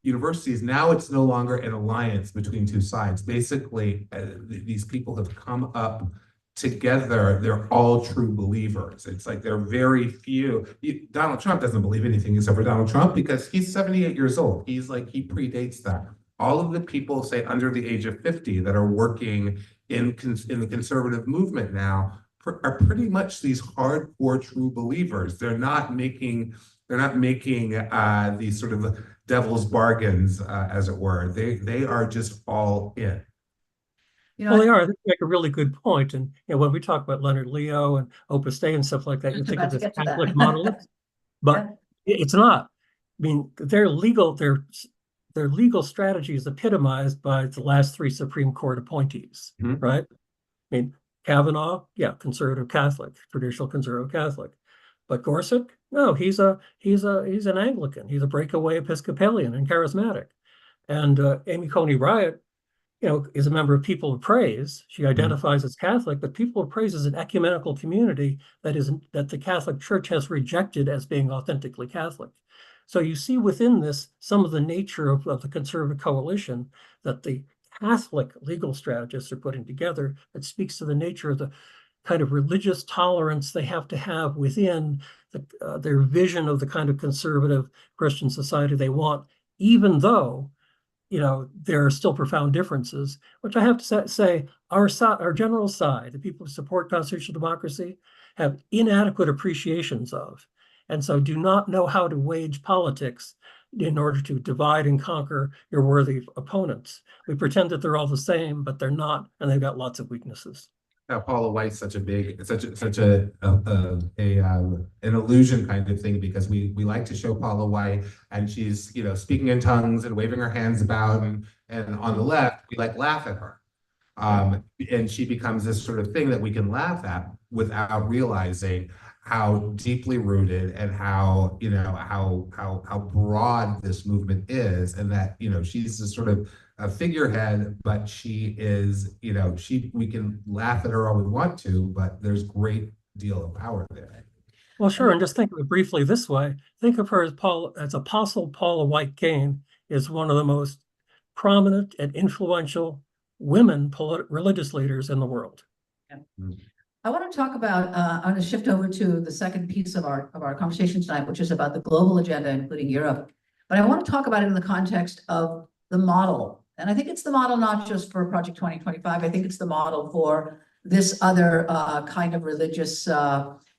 universities, now it's no longer an alliance between two sides. Basically, these people have come up together. They're all true believers. It's like there are very few. Donald Trump doesn't believe anything except for Donald Trump, because he's 78 years old. He predates that. All of the people, say, under the age of 50 that are working in the conservative movement now are pretty much these hardcore true believers. They're not making these sort of devil's bargains, as it were. They are just all in. You know, Well, they are. They make a really good point. And you know, when we talk about Leonard Leo and Opus Dei and stuff like that, you Just think about of to this get to that. Catholic monolith, but it's not. I mean, their legal strategy is epitomized by the last three Supreme Court appointees, Mhm. right? I mean, Kavanaugh, yeah, conservative Catholic, traditional conservative Catholic. But Gorsuch, no, he's an Anglican. He's a breakaway Episcopalian and charismatic. And Amy Coney Barrett, you know, is a member of People of Praise. She identifies as Catholic, but People of Praise is an ecumenical community that the Catholic Church has rejected as being authentically Catholic. So you see within this some of the nature of the conservative coalition that the Catholic legal strategists are putting together, that speaks to the nature of the kind of religious tolerance they have to have within their vision of the kind of conservative Christian society they want, even though, you know, there are still profound differences, which I have to say, our general side, the people who support constitutional democracy, have inadequate appreciations of, and so do not know how to wage politics in order to divide and conquer your worthy opponents. We pretend that they're all the same, but they're not, and they've got lots of weaknesses. Paula White's such an illusion kind of thing, because we like to show Paula White, and she's, you know, speaking in tongues and waving her hands about, and on the left we laugh at her, and she becomes this sort of thing that we can laugh at without realizing how deeply rooted and how, you know, how broad this movement is, and that, you know, she's a sort of a figurehead, but she is, you know, we can laugh at her all we want to, but there's great deal of power there. Well, sure, and just think of it briefly this way. Think of her as Apostle Paula White Cain is one of the most prominent and influential women religious leaders in the world. Yeah. Mm. I want to talk about, I'm going to shift over to the second piece of our conversation tonight, which is about the global agenda, including Europe. But I want to talk about it in the context of the model. And I think it's the model not just for Project 2025. I think it's the model for this other kind of religious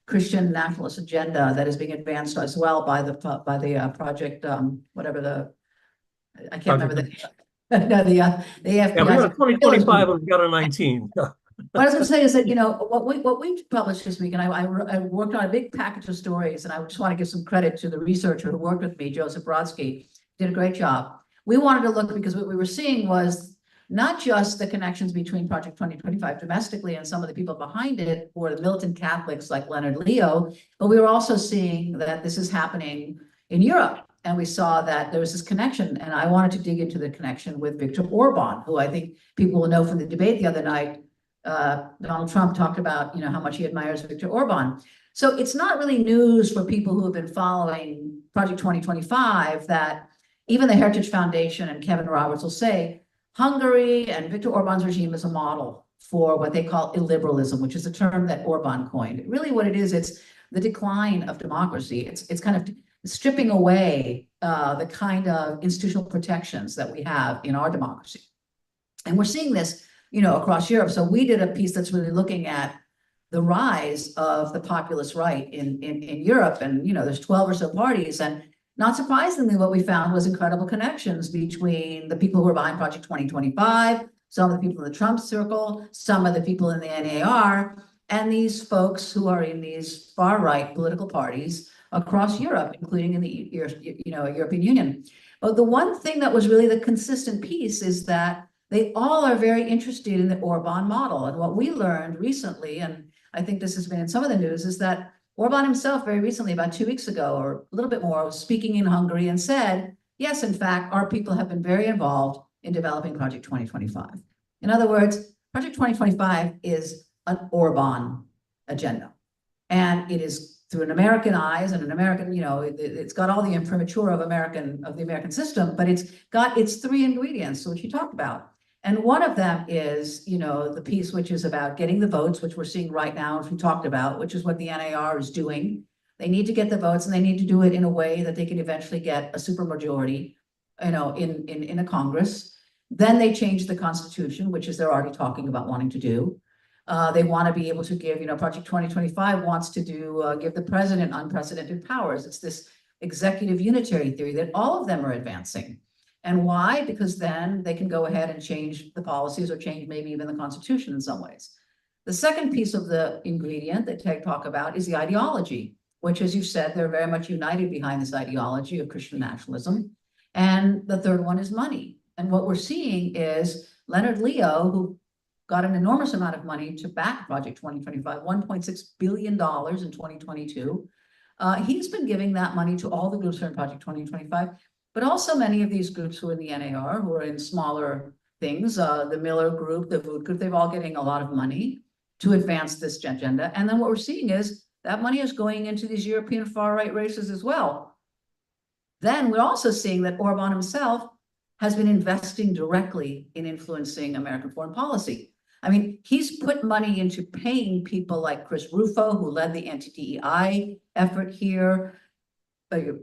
Christian nationalist agenda that is being advanced as well by the project, whatever the, I can't remember the no, the Yeah, we AFPI. got a 2025 and we got a 19. What I was gonna say is that, you know, what we published this week, and I worked on a big package of stories, and I just want to give some credit to the researcher who worked with me, Joseph Brodsky, did a great job. We wanted to look because what we were seeing was not just the connections between Project 2025 domestically and some of the people behind it, or the militant Catholics like Leonard Leo, but we were also seeing that this is happening in Europe. And we saw that there was this connection, and I wanted to dig into the connection with Viktor Orban, who I think people will know from the debate the other night. Donald Trump talked about, you know, how much he admires Viktor Orban. So it's not really news for people who have been following Project 2025 that even the Heritage Foundation and Kevin Roberts will say Hungary and Viktor Orban's regime is a model for what they call illiberalism, which is a term that Orban coined. Really what it is, it's the decline of democracy. It's kind of stripping away the kind of institutional protections that we have in our democracy. And we're seeing this, you know, across Europe. So we did a piece that's really looking at the rise of the populist right in Europe. And, you know, there's 12 or so parties. And not surprisingly, what we found was incredible connections between the people who are behind Project 2025, some of the people in the Trump circle, some of the people in the NAR, and these folks who are in these far-right political parties across Europe, including in the European Union. But the one thing that was really the consistent piece is that they all are very interested in the Orban model. And what we learned recently, and I think this has been in some of the news, is that Orban himself very recently, about 2 weeks ago, or a little bit more, was speaking in Hungary and said, yes, in fact, our people have been very involved in developing Project 2025. In other words, Project 2025 is an Orban agenda. And it is through an American eyes and an American, you know, it's got all the imprimatur of the American system, but it's got its three ingredients, which you talked about. And one of them is, you know, the piece which is about getting the votes, which we're seeing right now, which we talked about, which is what the NAR is doing. They need to get the votes, and they need to do it in a way that they can eventually get a supermajority, you know, in a Congress. Then they change the Constitution, which is they're already talking about wanting to do. They want to be able to give, you know, Project 2025 wants to do, give the president unprecedented powers. It's this executive unitary theory that all of them are advancing. And why? Because then they can go ahead and change the policies or change maybe even the Constitution in some ways. The second piece of the ingredient that Teg talk about is the ideology, which, as you said, they're very much united behind this ideology of Christian nationalism. And the third one is money. And what we're seeing is Leonard Leo, who got an enormous amount of money to back Project 2025, $1.6 billion in 2022. He's been giving that money to all the groups who are in Project 2025, but also many of these groups who are in the NAR, who are in smaller things, the Miller Group, the Voot Group, they've all getting a lot of money to advance this agenda. And then what we're seeing is that money is going into these European far-right races as well. Then we're also seeing that Orban himself has been investing directly in influencing American foreign policy. I mean, he's put money into paying people like Chris Rufo, who led the anti-DEI effort here,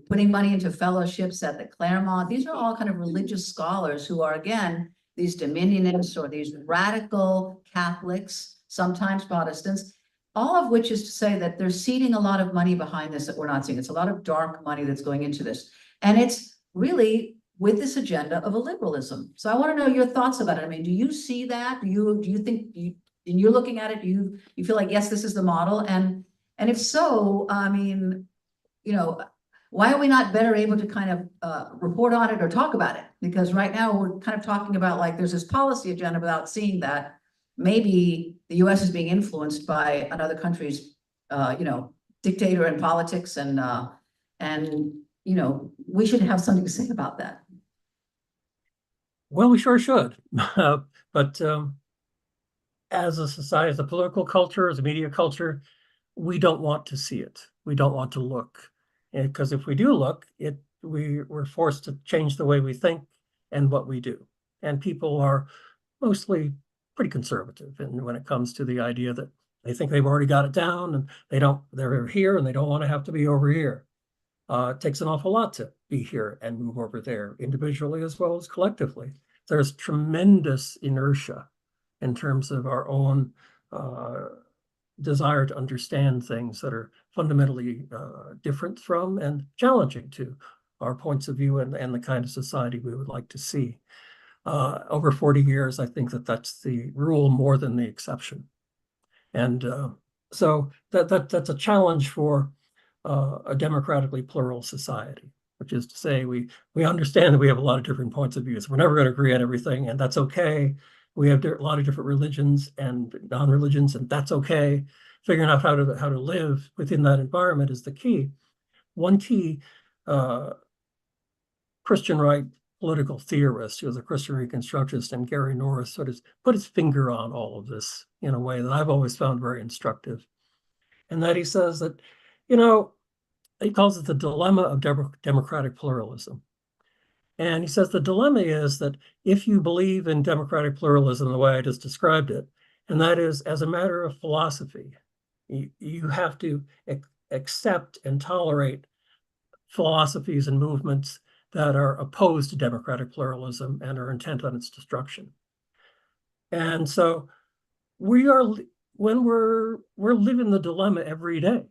putting money into fellowships at the Claremont. These are all kind of religious scholars who are, again, these dominionists or these radical Catholics, sometimes Protestants, all of which is to say that they're seeding a lot of money behind this that we're not seeing. It's a lot of dark money that's going into this. And it's really with this agenda of illiberalism. So I want to know your thoughts about it. I mean, do you see that? Do you think and you're looking at it, do you feel like, yes, this is the model? And if so, I mean, you know, why are we not better able to kind of report on it or talk about it? Because right now we're kind of talking about like there's this policy agenda without seeing that maybe the US is being influenced by another country's, you know, dictator in politics, and you know, we should have something to say about that. Well, we sure should. But as a society, as a political culture, as a media culture, we don't want to see it. We don't want to look. Because if we do look, we're forced to change the way we think and what we do. And people are mostly pretty conservative when it comes to the idea that They think they've already got it down and they're here and they don't want to have to be over here. It takes an awful lot to be here and move over there individually as well as collectively. There's tremendous inertia in terms of our own desire to understand things that are fundamentally different from and challenging to our points of view and the kind of society we would like to see. Over 40 years, I think that's the rule more than the exception. And so that's a challenge for a democratically plural society, which is to say we understand that we have a lot of different points of views. We're never going to agree on everything, and that's okay. We have a lot of different religions and non-religions, and that's okay. Figuring out how to live within that environment is the key. One key Christian right political theorist, who was a Christian Reconstructionist, and Gary Norris sort of put his finger on all of this in a way that I've always found very instructive. And that he says that, he calls it the dilemma of democratic pluralism. And he says the dilemma is that if you believe in democratic pluralism the way I just described it, and that is as a matter of philosophy, you have to accept and tolerate philosophies and movements that are opposed to democratic pluralism and are intent on its destruction. And so we're living the dilemma every day,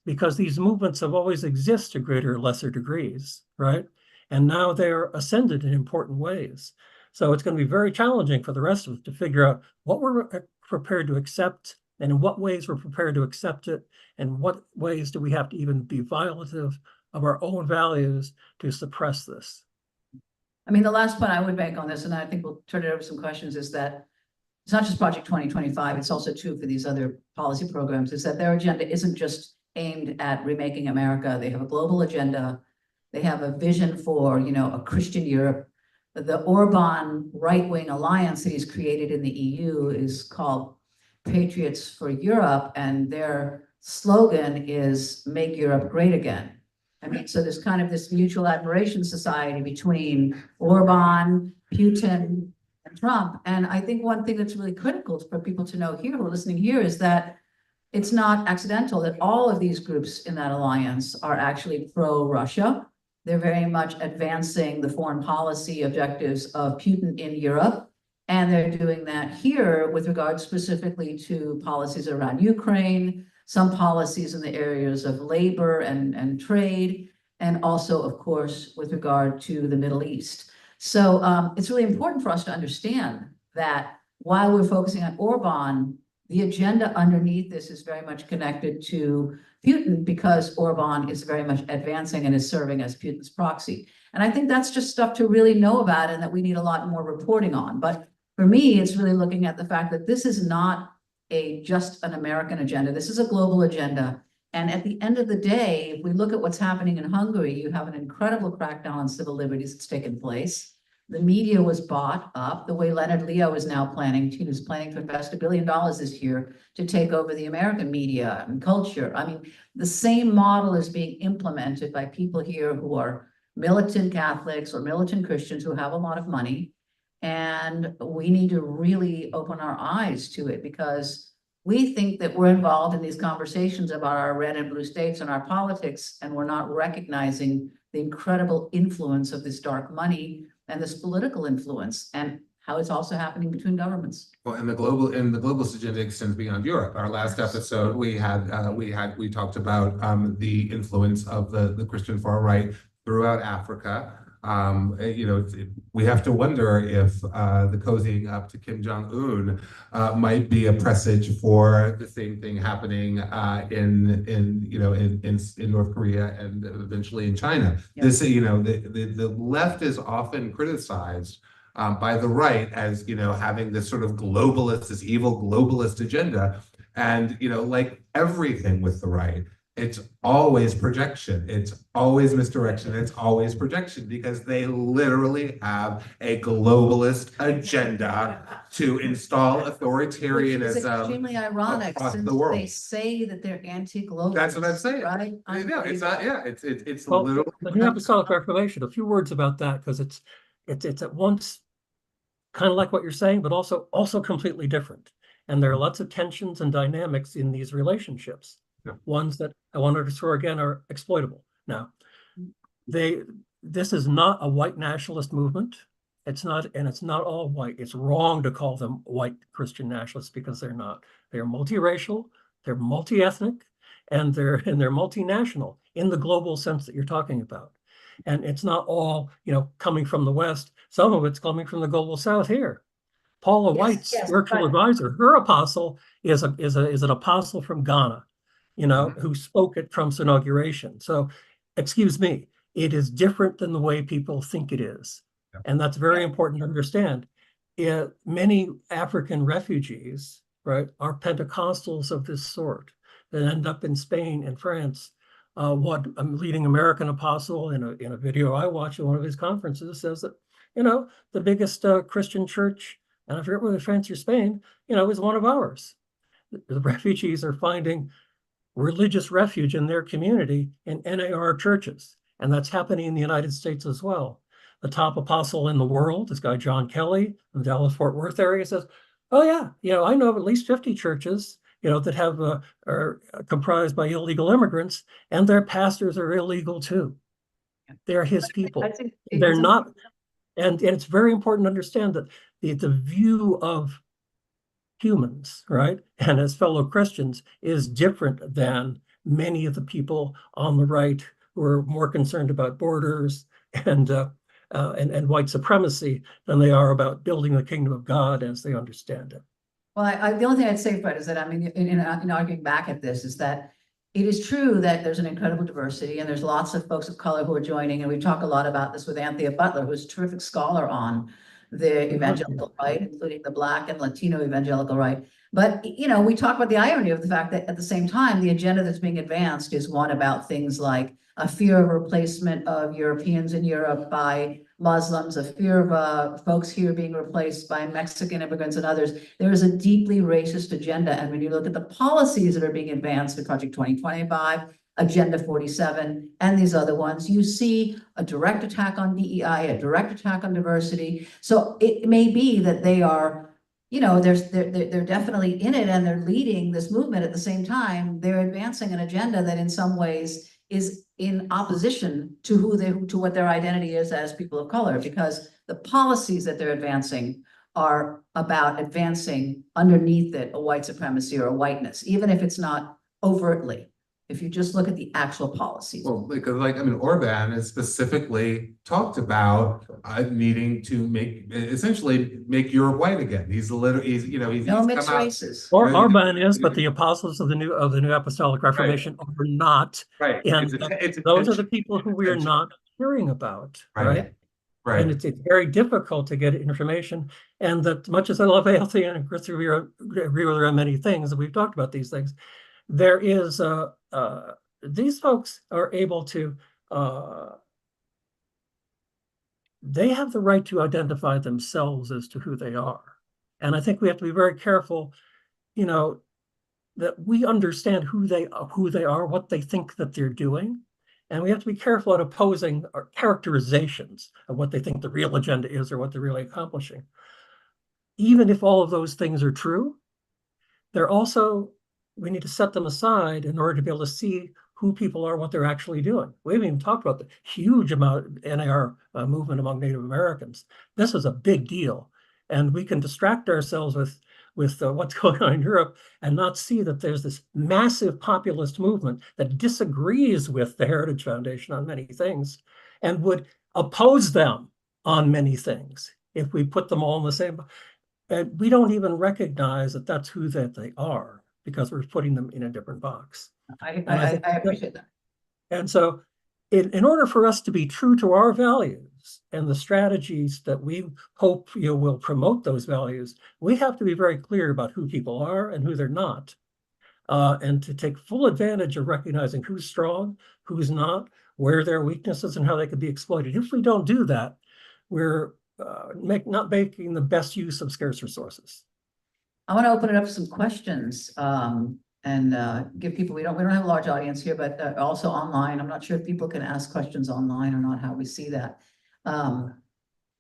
because these movements have always existed to greater or lesser degrees, right? And now they're ascended in important ways. So it's going to be very challenging for the rest of us to figure out what we're prepared to accept and in what ways we're prepared to accept it, and what ways do we have to even be violative of our own values to suppress this. I mean, the last point I would make on this, and I think we'll turn it over to some questions, is that it's not just Project 2025, it's also true for these other policy programs, is that their agenda isn't just aimed at remaking America. They have a global agenda. They have a vision for, a Christian Europe. The Orban right-wing alliance that he's created in the EU is called Patriots for Europe, and their slogan is "Make Europe Great Again." I mean, so there's kind of this mutual admiration society between Orban, Putin, and Trump. And I think one thing that's really critical for people to know here, who are listening here, is that it's not accidental that all of these groups in that alliance are actually pro-Russia. They're very much advancing the foreign policy objectives of Putin in Europe. And they're doing that here with regard specifically to policies around Ukraine, some policies in the areas of labor and trade, and also, of course, with regard to the Middle East. So it's really important for us to understand that while we're focusing on Orban, the agenda underneath this is very much connected to Putin, because Orban is very much advancing and is serving as Putin's proxy. And I think that's just stuff to really know about and that we need a lot more reporting on. But for me, it's really looking at the fact that this is not just an American agenda. This is a global agenda. And at the end of the day, if we look at what's happening in Hungary, you have an incredible crackdown on civil liberties that's taken place. The media was bought up the way Leonard Leo is now planning. He was planning to invest $1 billion this year to take over the American media and culture. I mean, the same model is being implemented by people here who are militant Catholics or militant Christians who have a lot of money. And we need to really open our eyes to it, because we think that we're involved in these conversations about our red and blue states and our politics, and we're not recognizing the incredible influence of this dark money and this political influence, and how it's also happening between governments. Well, and the globalist agenda extends beyond Europe. Our last episode, we talked about the influence of the Christian far right throughout Africa. We have to wonder if the cozying up to Kim Jong-un might be a presage for the same thing happening in North Korea and eventually in China. Yeah. The left is often criticized by the right as having this sort of this evil globalist agenda, and like everything with the right, it's always projection, it's always misdirection, it's always projection, because they literally have a globalist agenda to install authoritarianism. It's extremely ironic, since the world. They say that they're anti-globalist. That's what I'm saying. Right? No, it's not. Yeah, it's well, literally. But you have to call it reformation. A few words about that, because it's at once kind of like what you're saying, but also completely different. And there are lots of tensions and dynamics in these relationships. Yeah. Ones that I want to underscore again are exploitable. Now, this is not a white nationalist movement. It's not, and it's not all white. It's wrong to call them white Christian nationalists because they're not. They're multiracial, they're multi-ethnic, and they're multinational in the global sense that you're talking about. And it's not all, coming from the West. Some of it's coming from the global South here. Paula White's spiritual advisor, her apostle is an apostle from Ghana, who spoke at Trump's inauguration. So, excuse me, it is different than the way people think it is. Yeah. And that's very important to understand. Many African refugees, right, are Pentecostals of this sort that end up in Spain and France. What a leading American apostle in a video I watched at one of his conferences says that, the biggest Christian church, and I forget whether France or Spain, is one of ours. The refugees are finding religious refuge in their community in NAR churches. And that's happening in the United States as well. The top apostle in the world, this guy John Kelly in the Dallas-Fort Worth area, says, oh yeah, I know of at least 50 churches, that are comprised by illegal immigrants, and their pastors are illegal too. They're his people. They're not, and it's very important to understand that the view of humans, right, and as fellow Christians is different than many of the people on the right who are more concerned about borders and white supremacy than they are about building the kingdom of God as they understand it. Well, the only thing I'd say, Fred, is that, I mean, in arguing back at this, is that it is true that there's an incredible diversity and there's lots of folks of color who are joining. And we talk a lot about this with Anthea Butler, who's a terrific scholar on the evangelical right, including the Black and Latino evangelical right. But, we talk about the irony of the fact that at the same time, the agenda that's being advanced is one about things like a fear of replacement of Europeans in Europe by Muslims, a fear of folks here being replaced by Mexican immigrants and others. There is a deeply racist agenda. And when you look at the policies that are being advanced in Project 2025, Agenda 47, and these other ones, you see a direct attack on DEI, a direct attack on diversity. So it may be that they are, they're definitely in it and they're leading this movement. At the same time, they're advancing an agenda that in some ways is in opposition to to what their identity is as people of color, because the policies that they're advancing are about advancing underneath it a white supremacy or a whiteness, even if it's not overtly. If you just look at the actual policies. Well, because Orban has specifically talked about needing to essentially make Europe white again. He's No mixed races. Orban is, but the apostles of the new apostolic reformation are not. Right. And those are the people who we are not hearing about. Right. Right. And it's very difficult to get information. And that much as I love Althea and Chris agree with her on many things, and we've talked about these things, there is these folks are able to they have the right to identify themselves as to who they are. And I think we have to be very careful, that we understand who they are, what they think that they're doing. And we have to be careful at opposing or characterizations of what they think the real agenda is or what they're really accomplishing. Even if all of those things are true, we need to set them aside in order to be able to see who people are, what they're actually doing. We haven't even talked about the huge amount of NAR movement among Native Americans. This is a big deal. And we can distract ourselves with what's going on in Europe and not see that there's this massive populist movement that disagrees with the Heritage Foundation on many things and would oppose them on many things if we put them all in the same. And we don't even recognize that that's who they are, because we're putting them in a different box. I appreciate that. And so in order for us to be true to our values and the strategies that we hope will promote those values, we have to be very clear about who people are and who they're not. And to take full advantage of recognizing who's strong, who's not, where their weaknesses and how they could be exploited. If we don't do that, we're not making the best use of scarce resources. I want to open it up to some questions and give people, we don't have a large audience here, but also online. I'm not sure if people can ask questions online or not, how we see that.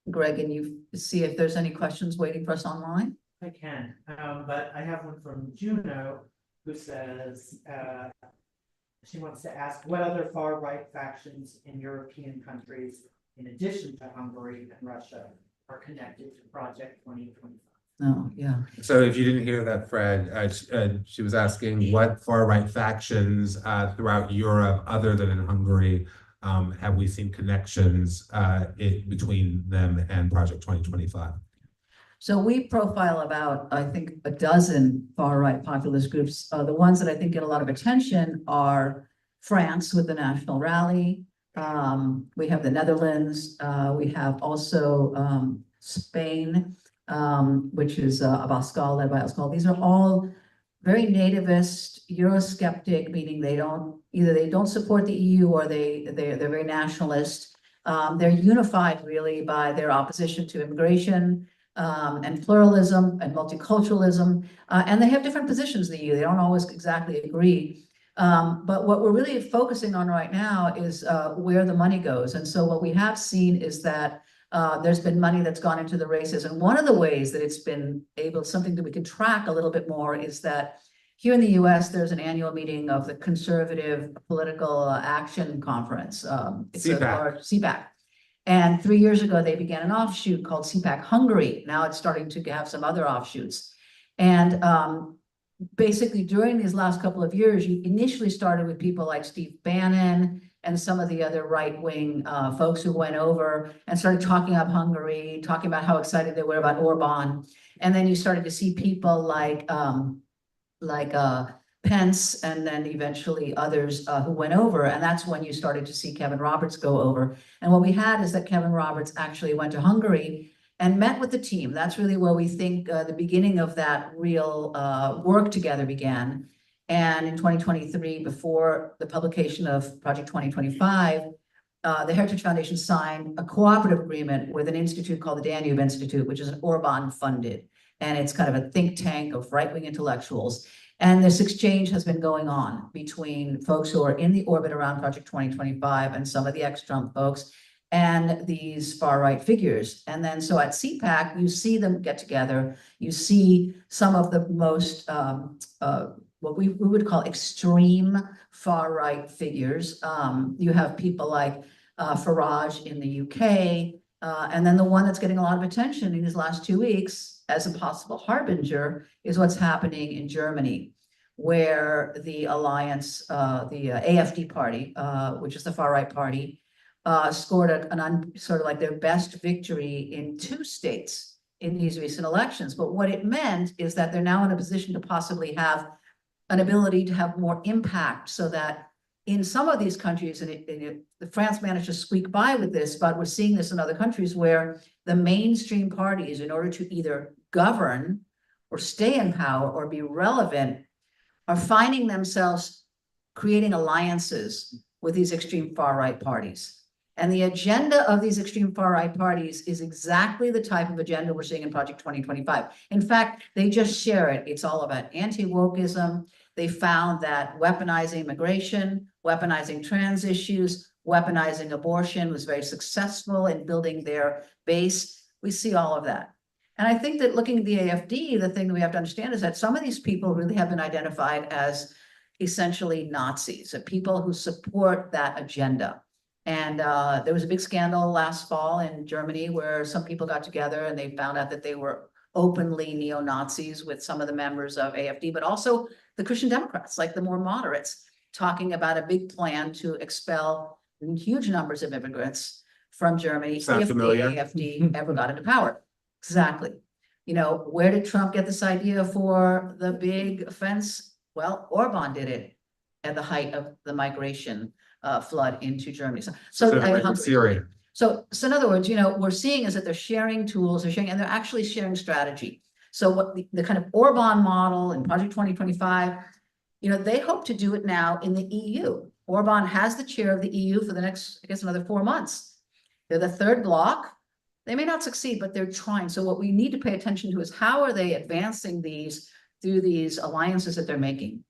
Greg, and you see if there's any questions waiting for us online? I can, but I have one from Juno who says, she wants to ask what other far-right factions in European countries, in addition to Hungary and Russia, are connected to Project 2025. Oh, yeah. So if you didn't hear that, Fred, she was asking what far-right factions throughout Europe, other than in Hungary, have we seen connections between them and Project 2025? So we profile about, I think, a dozen far-right populist groups. The ones that I think get a lot of attention are France with the National Rally. We have the Netherlands. We have also Spain, which is Abascal, led by Abascal. These are all very nativist, Eurosceptic, meaning they don't support the EU or they're very nationalist. They're unified really by their opposition to immigration, and pluralism and multiculturalism, and they have different positions in the EU. They don't always exactly agree. But what we're really focusing on right now is where the money goes. And so what we have seen is that there's been money that's gone into the races. And one of the ways that it's been something that we can track a little bit more is that here in the US, there's an annual meeting of the Conservative Political Action Conference. It's CPAC. CPAC. And 3 years ago, they began an offshoot called CPAC Hungary. Now it's starting to have some other offshoots. And basically, during these last couple of years, you initially started with people like Steve Bannon and some of the other right-wing folks who went over and started talking up Hungary, talking about how excited they were about Orban. And then you started to see people like Pence, and then eventually others who went over. And that's when you started to see Kevin Roberts go over. And what we had is that Kevin Roberts actually went to Hungary and met with the team. That's really where we think the beginning of that real work together began. And in 2023, before the publication of Project 2025, the Heritage Foundation signed a cooperative agreement with an institute called the Danube Institute, which is an Orban funded. And it's kind of a think tank of right-wing intellectuals. And this exchange has been going on between folks who are in the orbit around Project 2025 and some of the ex-Trump folks and these far-right figures. And then so at CPAC, you see them get together. You see some of the most, what we would call extreme far-right figures. You have people like Farage in the UK, and then the one that's getting a lot of attention in these last 2 weeks as a possible harbinger is what's happening in Germany, where the alliance, the AfD party, which is the far-right party, scored sort of like their best victory in 2 states in these recent elections. But what it meant is that they're now in a position to possibly have an ability to have more impact, so that in some of these countries, and France managed to squeak by with this, but we're seeing this in other countries where the mainstream parties, in order to either govern or stay in power or be relevant, are finding themselves creating alliances with these extreme far-right parties. And the agenda of these extreme far-right parties is exactly the type of agenda we're seeing in Project 2025. In fact, they just share it. It's all about anti-wokeism. They found that weaponizing immigration, weaponizing trans issues, weaponizing abortion was very successful in building their base. We see all of that. And I think that looking at the AfD, the thing that we have to understand is that some of these people really have been identified as essentially Nazis, people who support that agenda. And there was a big scandal last fall in Germany where some people got together and they found out that they were openly neo-Nazis with some of the members of AfD, but also the Christian Democrats, like the more moderates, talking about a big plan to expel huge numbers of immigrants from Germany if the AfD ever got into power. Exactly. You know, where did Trump get this idea for the big offense? Well, Orban did it at the height of the migration flood into Germany. So in other words, you know, we're seeing is that they're sharing tools, and they're actually sharing strategy. So what the kind of Orban model in Project 2025, you know, they hope to do it now in the EU. Orban has the chair of the EU for the next, I guess, another 4 months. They're the third bloc. They may not succeed, but they're trying. So what we need to pay attention to is how are they advancing these through these alliances that they're making.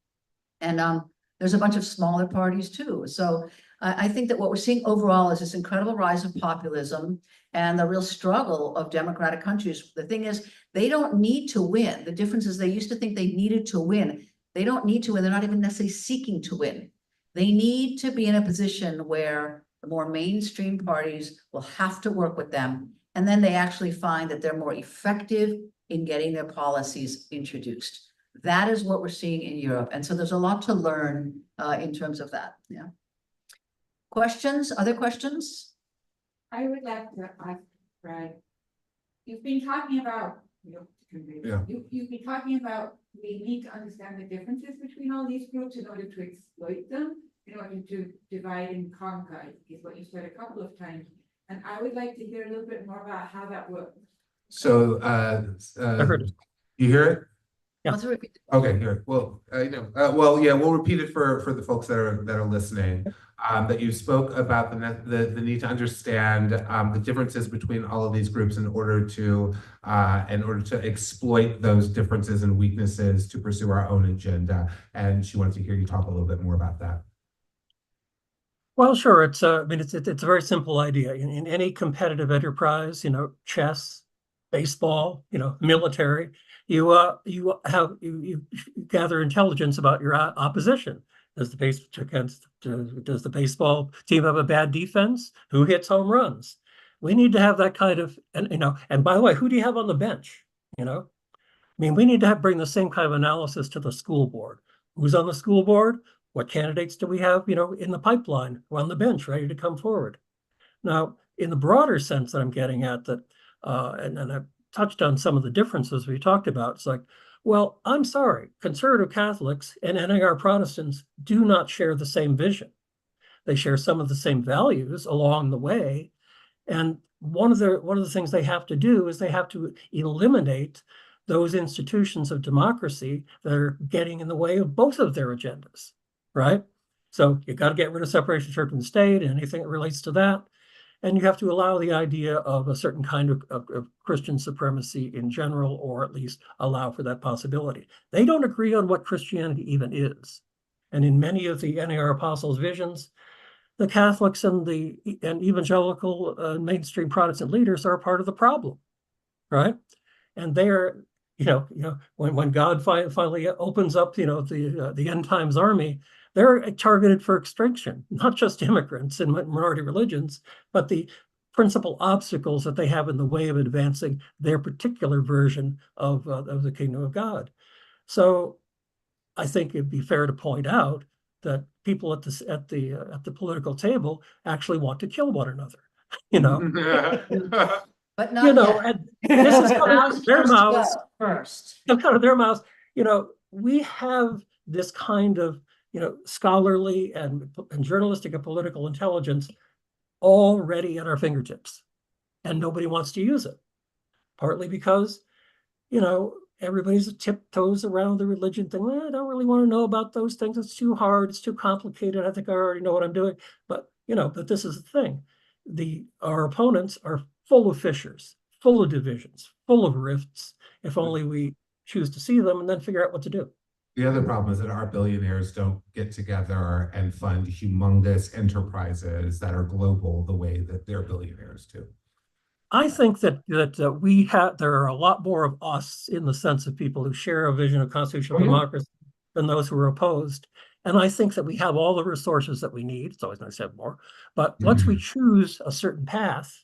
And There's a bunch of smaller parties too. So I think that what we're seeing overall is this incredible rise of populism and the real struggle of democratic countries. The thing is, they don't need to win. The difference is they used to think they needed to win. They don't need to win. They're not even necessarily seeking to win. They need to be in a position where the more mainstream parties will have to work with them. And then they actually find that they're more effective in getting their policies introduced. That is what we're seeing in Europe. And so there's a lot to learn in terms of that. Yeah. Questions? Other questions? I would like to ask, Brad, you've been talking about, Yeah. you've been talking about we need to understand the differences between all these groups in order to exploit them, in order to divide and conquer, is what you said a couple of times. And I would like to hear a little bit more about how that works. So, I heard it. you hear it? Yeah. Let's repeat. Okay, here. Well, well, yeah, we'll repeat it for the folks that are listening. That you spoke about the need to understand the differences between all of these groups in order to exploit those differences and weaknesses to pursue our own agenda. And she wanted to hear you talk a little bit more about that. Well, sure. It's I mean, it's a very simple idea. In any competitive enterprise, chess, baseball, military, you gather intelligence about your opposition. Does the baseball team have a bad defense? Who hits home runs? We need to have that kind of, and by the way, who do you have on the bench? I mean, we need to bring the same kind of analysis to the school board. Who's on the school board? What candidates do we have, in the pipeline or on the bench ready to come forward? Now, in the broader sense that I'm getting at, that, and I've touched on some of the differences we talked about, it's like, well, I'm sorry, conservative Catholics and NAR Protestants do not share the same vision. They share some of the same values along the way. And one of the things they have to do is they have to eliminate those institutions of democracy that are getting in the way of both of their agendas, right? So you got to get rid of separation of church and state and anything that relates to that. And you have to allow the idea of a certain kind of Christian supremacy in general, or at least allow for that possibility. They don't agree on what Christianity even is. And in many of the NAR apostles' visions, the Catholics and evangelical mainstream Protestant leaders are a part of the problem, right? And they're, when God finally opens up, the end times army, they're targeted for extinction, not just immigrants and minority religions, but the principal obstacles that they have in the way of advancing their particular version of the kingdom of God. So I think it'd be fair to point out that people at the political table actually want to kill one another, But not yet. And this is out of their mouths first. Out of their mouths. We have this kind of scholarly and journalistic and political intelligence already at our fingertips, and nobody wants to use it. Partly because, everybody's tiptoes around the religion thing. Well, I don't really want to know about those things. It's too hard. It's too complicated. I think I already know what I'm doing. But but this is the thing. Our opponents are full of fissures, full of divisions, full of rifts. If only we choose to see them and then figure out what to do. The other problem is that our billionaires don't get together and fund humongous enterprises that are global the way that their billionaires do. I think that there are a lot more of us in the sense of people who share a vision of constitutional democracy than those who are opposed. And I think that we have all the resources that we need. It's always nice to have more. But once we choose a certain path,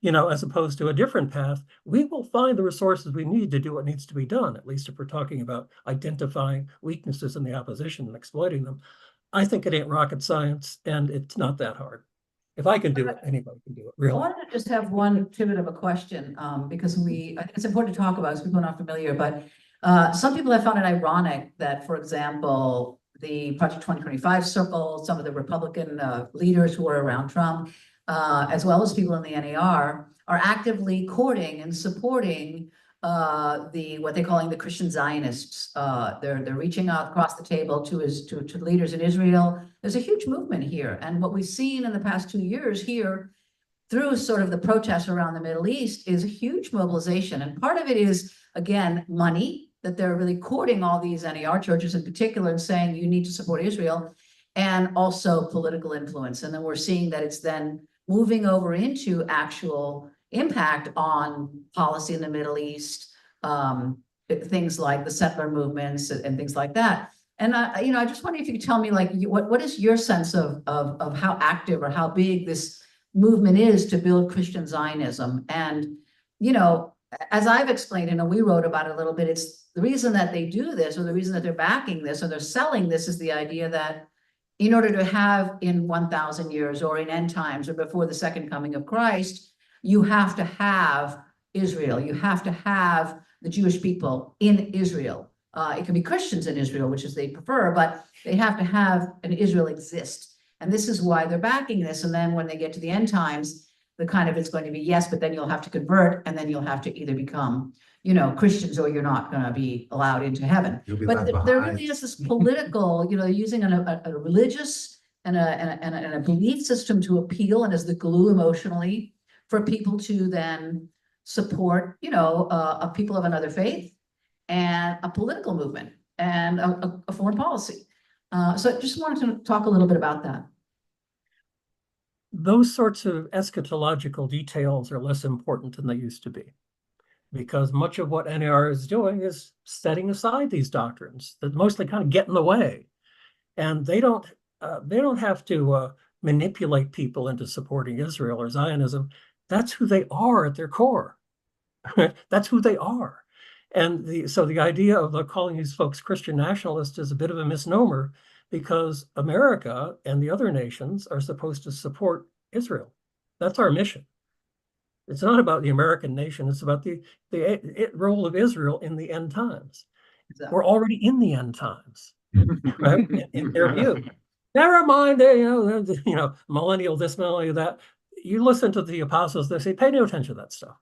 as opposed to a different path, we will find the resources we need to do what needs to be done, at least if we're talking about identifying weaknesses in the opposition and exploiting them. I think it ain't rocket science, and it's not that hard. If I can do it, anybody can do it, really. I wanted to just have one pivot of a question, because I think it's important to talk about, as people are not familiar, but some people have found it ironic that, for example, the Project 2025 circle, some of the Republican leaders who are around Trump, as well as people in the NAR, are actively courting and supporting what they're calling the Christian Zionists. They're reaching out across the table to leaders in Israel. There's a huge movement here, and what we've seen in the past 2 years here, through sort of the protests around the Middle East, is a huge mobilization. And part of it is, again, money. that they're really courting all these NER churches in particular and saying you need to support Israel, and also political influence. And then we're seeing that it's then moving over into actual impact on policy in the Middle East, things like the settler movements and things like that. And I just wonder if you could tell me, like, what is your sense of how active or how big this movement is to build Christian Zionism? And, as I've explained, and we wrote about it a little bit, it's the reason that they do this, or the reason that they're backing this, or they're selling this, is the idea that in order to have in 1,000 years or in end times or before the second coming of Christ, you have to have Israel. You have to have the Jewish people in Israel. It can be Christians in Israel, which is they prefer, but they have to have an Israel exist. And this is why they're backing this. And then when they get to the end times, it's going to be yes, but then you'll have to convert, and then you'll have to either become, Christians, or you're not going to be allowed into heaven. But there really is this political, using a religious and a belief system to appeal, and as the glue emotionally for people to then support, a people of another faith, and a political movement, and a foreign policy. So I just wanted to talk a little bit about that. Those sorts of eschatological details are less important than they used to be, because much of what NAR is doing is setting aside these doctrines that mostly kind of get in the way, and they don't have to manipulate people into supporting Israel or Zionism. That's who they are at their core. That's who they are. And so the idea of calling these folks Christian nationalists is a bit of a misnomer, because America and the other nations are supposed to support Israel. That's our mission. It's not about the American nation. It's about the role of Israel in the end times. Exactly. We're already in the end times, right? In their view. Never mind, millennial this, millennial that. You listen to the apostles, they say, pay no attention to that stuff.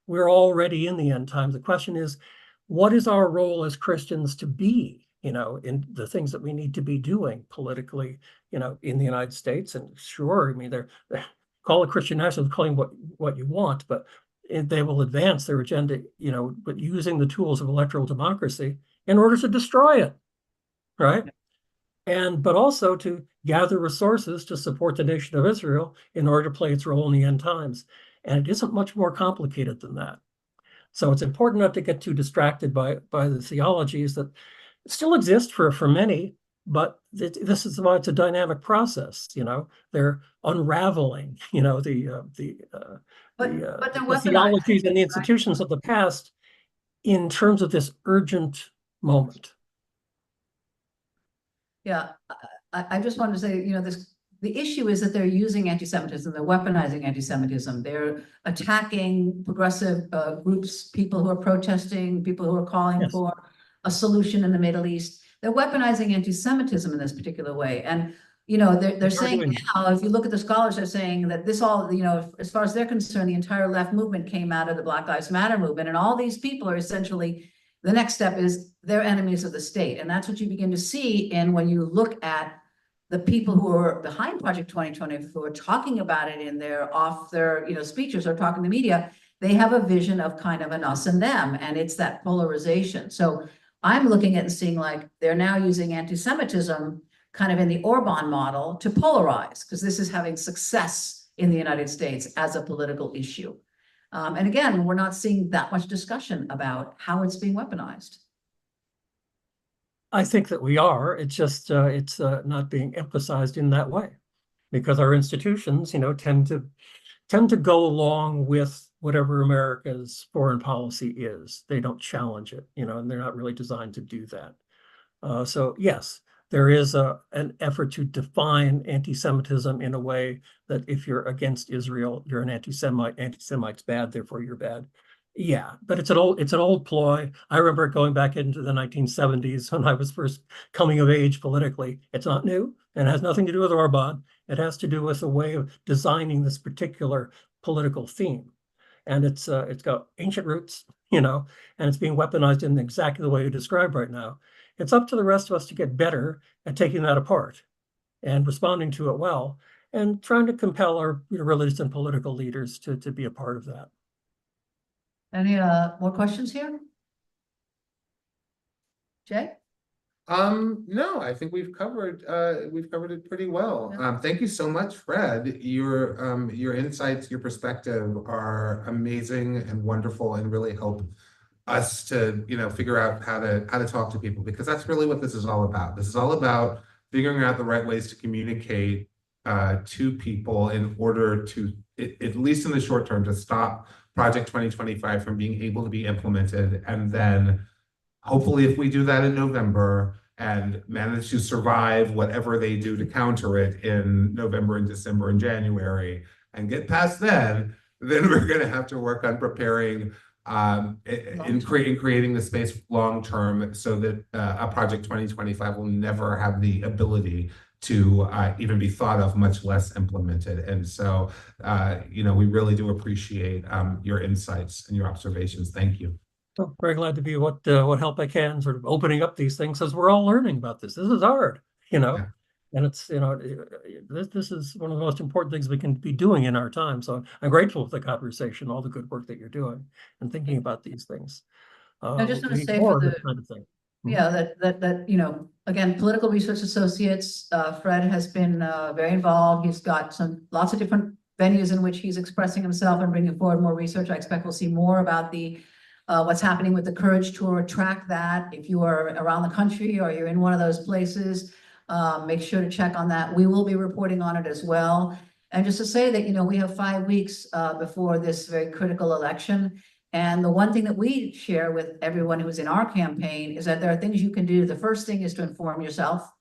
We're already in the end times. The question is, what is our role as Christians to be, in the things that we need to be doing politically, in the United States? And sure, I mean, they're call it Christian nationalism, calling what you want, but they will advance their agenda, but using the tools of electoral democracy in order to destroy it, right? But also to gather resources to support the nation of Israel in order to play its role in the end times. And it isn't much more complicated than that. So it's important not to get too distracted by the theologies that still exist for many, but this is why it's a dynamic process. They're unraveling, the theologies and the institutions of the past in terms of this urgent moment. Yeah, I just wanted to say, the issue is that they're using anti-Semitism, they're weaponizing anti-Semitism, they're attacking progressive groups, people who are protesting, people who are calling for a solution in the Middle East. They're weaponizing anti-Semitism in this particular way. And, they're saying now, if you look at the scholars, they're saying that this all, as far as they're concerned, the entire left movement came out of the Black Lives Matter movement. And all these people are essentially, the next step is they're enemies of the state. And that's what you begin to see when you look at the people who are behind Project 2020, who are talking about it in their speeches or talking to media. They have a vision of kind of an us and them, and it's that polarization. So I'm looking at and seeing like they're now using anti-Semitism kind of in the Orban model to polarize, because this is having success in the United States as a political issue. And again, we're not seeing that much discussion about how it's being weaponized. I think that we are. It's just it's not being emphasized in that way, because our institutions, tend to go along with whatever America's foreign policy is. They don't challenge it, and they're not really designed to do that. So yes, there is an effort to define anti-Semitism in a way that if you're against Israel, you're an anti-Semite. Anti-Semite's bad, therefore you're bad. Yeah, but it's an old ploy. I remember going back into the 1970s when I was first coming of age politically. It's not new, and it has nothing to do with Orban. It has to do with a way of designing this particular political theme. And it's got ancient roots, and it's being weaponized in exactly the way you described right now. It's up to the rest of us to get better at taking that apart and responding to it well, and trying to compel our religious and political leaders to be a part of that. Any more questions here? Jay? No, I think we've covered it pretty well. Yeah. Thank you so much, Fred. Your insights, your perspective are amazing and wonderful and really help us to, figure out how to talk to people, because that's really what this is all about. This is all about figuring out the right ways to communicate to people in order to, at least in the short term, to stop Project 2025 from being able to be implemented. And then hopefully, if we do that in November and manage to survive whatever they do to counter it in November and December and January and get past then we're going to have to work on preparing in creating the space long term, so that a Project 2025 will never have the ability to even be thought of, much less implemented. And so, we really do appreciate your insights and your observations. Thank you. So very glad to be what help I can, sort of opening up these things, as we're all learning about this. This is hard, Yeah. and it's, this is one of the most important things we can be doing in our time. So I'm grateful for the conversation, all the good work that you're doing and thinking about these things. I just want We to need say more for of the, this kind of thing. yeah, that, again, Political Research Associates, Fred has been very involved. He's got lots of different venues in which he's expressing himself and bringing forward more research. I expect we'll see more about the what's happening with the Courage Tour. Track that. If you are around the country or you're in one of those places, make sure to check on that. We will be reporting on it as well. And just to say that, we have 5 weeks before this very critical election. And the one thing that we share with everyone who's in our campaign is that there are things you can do. The first thing is to inform yourself.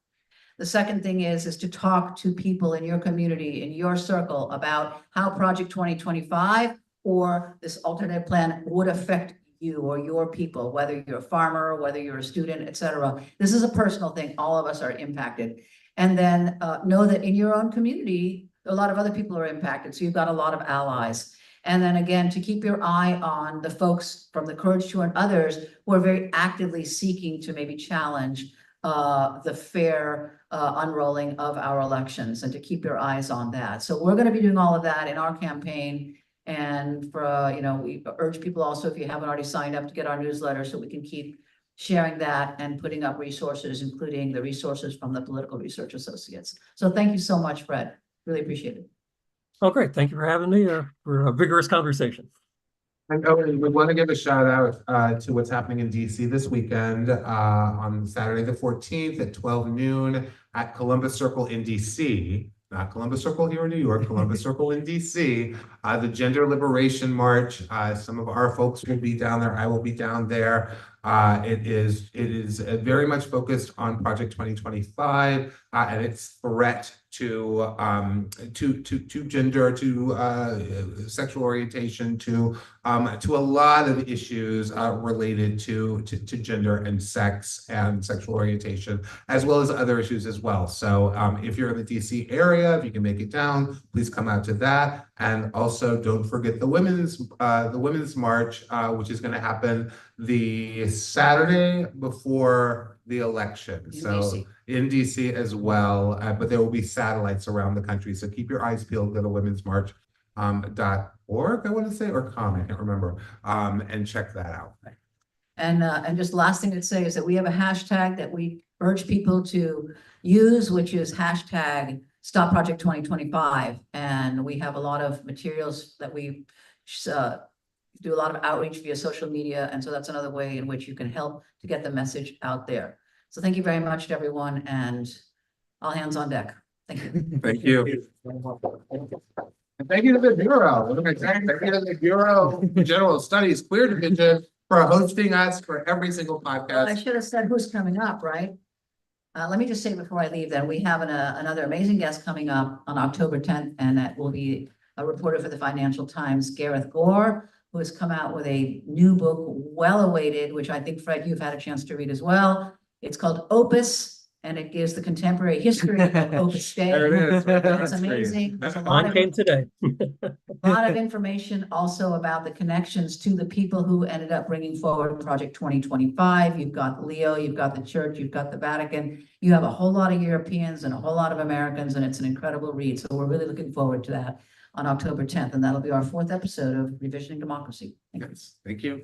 The second thing is to talk to people in your community, in your circle, about how Project 2025 or this alternate plan would affect you or your people, whether you're a farmer, whether you're a student, et cetera. This is a personal thing. All of us are impacted. And then know that in your own community, a lot of other people are impacted. So you've got a lot of allies. And then again, to keep your eye on the folks from the Courage Tour and others who are very actively seeking to maybe challenge the fair unrolling of our elections, and to keep your eyes on that. So we're going to be doing all of that in our campaign. And for, we urge people also, if you haven't already signed up, to get our newsletter so we can keep sharing that and putting up resources, including the resources from the Political Research Associates. So thank you so much, Fred. Really appreciate it. Oh, great. Thank you for having me for a vigorous conversation. And we want to give a shout out to what's happening in DC this weekend on Saturday the 14th at 12 noon at Columbus Circle in DC. Not Columbus Circle here in New York, Columbus Circle in DC, the Gender Liberation March. Some of our folks will be down there. I will be down there. It is very much focused on Project 2025 and its threat to gender, to sexual orientation, to a lot of issues related to gender and sex and sexual orientation, as well as other issues as well. So if you're in the DC area, if you can make it down, please come out to that. And also don't forget the women's march, which is going to happen the Saturday before the election. In DC as well, but there will be satellites around the country. So keep your eyes peeled. Go to womensmarch.org, I want to say, or com, I can't remember, and check that out. And just last thing to say is that we have a hashtag that we urge people to use, which is hashtag Stop Project 2025. And we have a lot of materials that we do a lot of outreach via social media. And so that's another way in which you can help to get the message out there. So thank you very much to everyone, and all hands on deck. Thank you. Thank you. And thank you to the Bureau. What am I saying? Thank you to the Bureau of General Studies Queer Division for hosting us for every single Well, I podcast. should have said who's coming up, right? Let me just say before I leave that we have another amazing guest coming up on October 10th, and that will be a reporter for the Financial Times, Gareth Gore, who has come out with a new book, well awaited, which I think, Fred, you've had a chance to read as well. It's called Opus, and it gives the contemporary history of Opus Dei. There it is. It's amazing. There's a lot Mine of came today. lot of information also about the connections to the people who ended up bringing forward Project 2025. You've got Leo, you've got the church, you've got the Vatican. You have a whole lot of Europeans and a whole lot of Americans, and it's an incredible read. So we're really looking forward to that on October 10th, and that'll be our 4th episode of Revisioning Democracy. Thank you. Yes, thank you.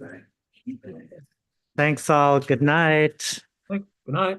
Thanks all. Good night. Thank Good night.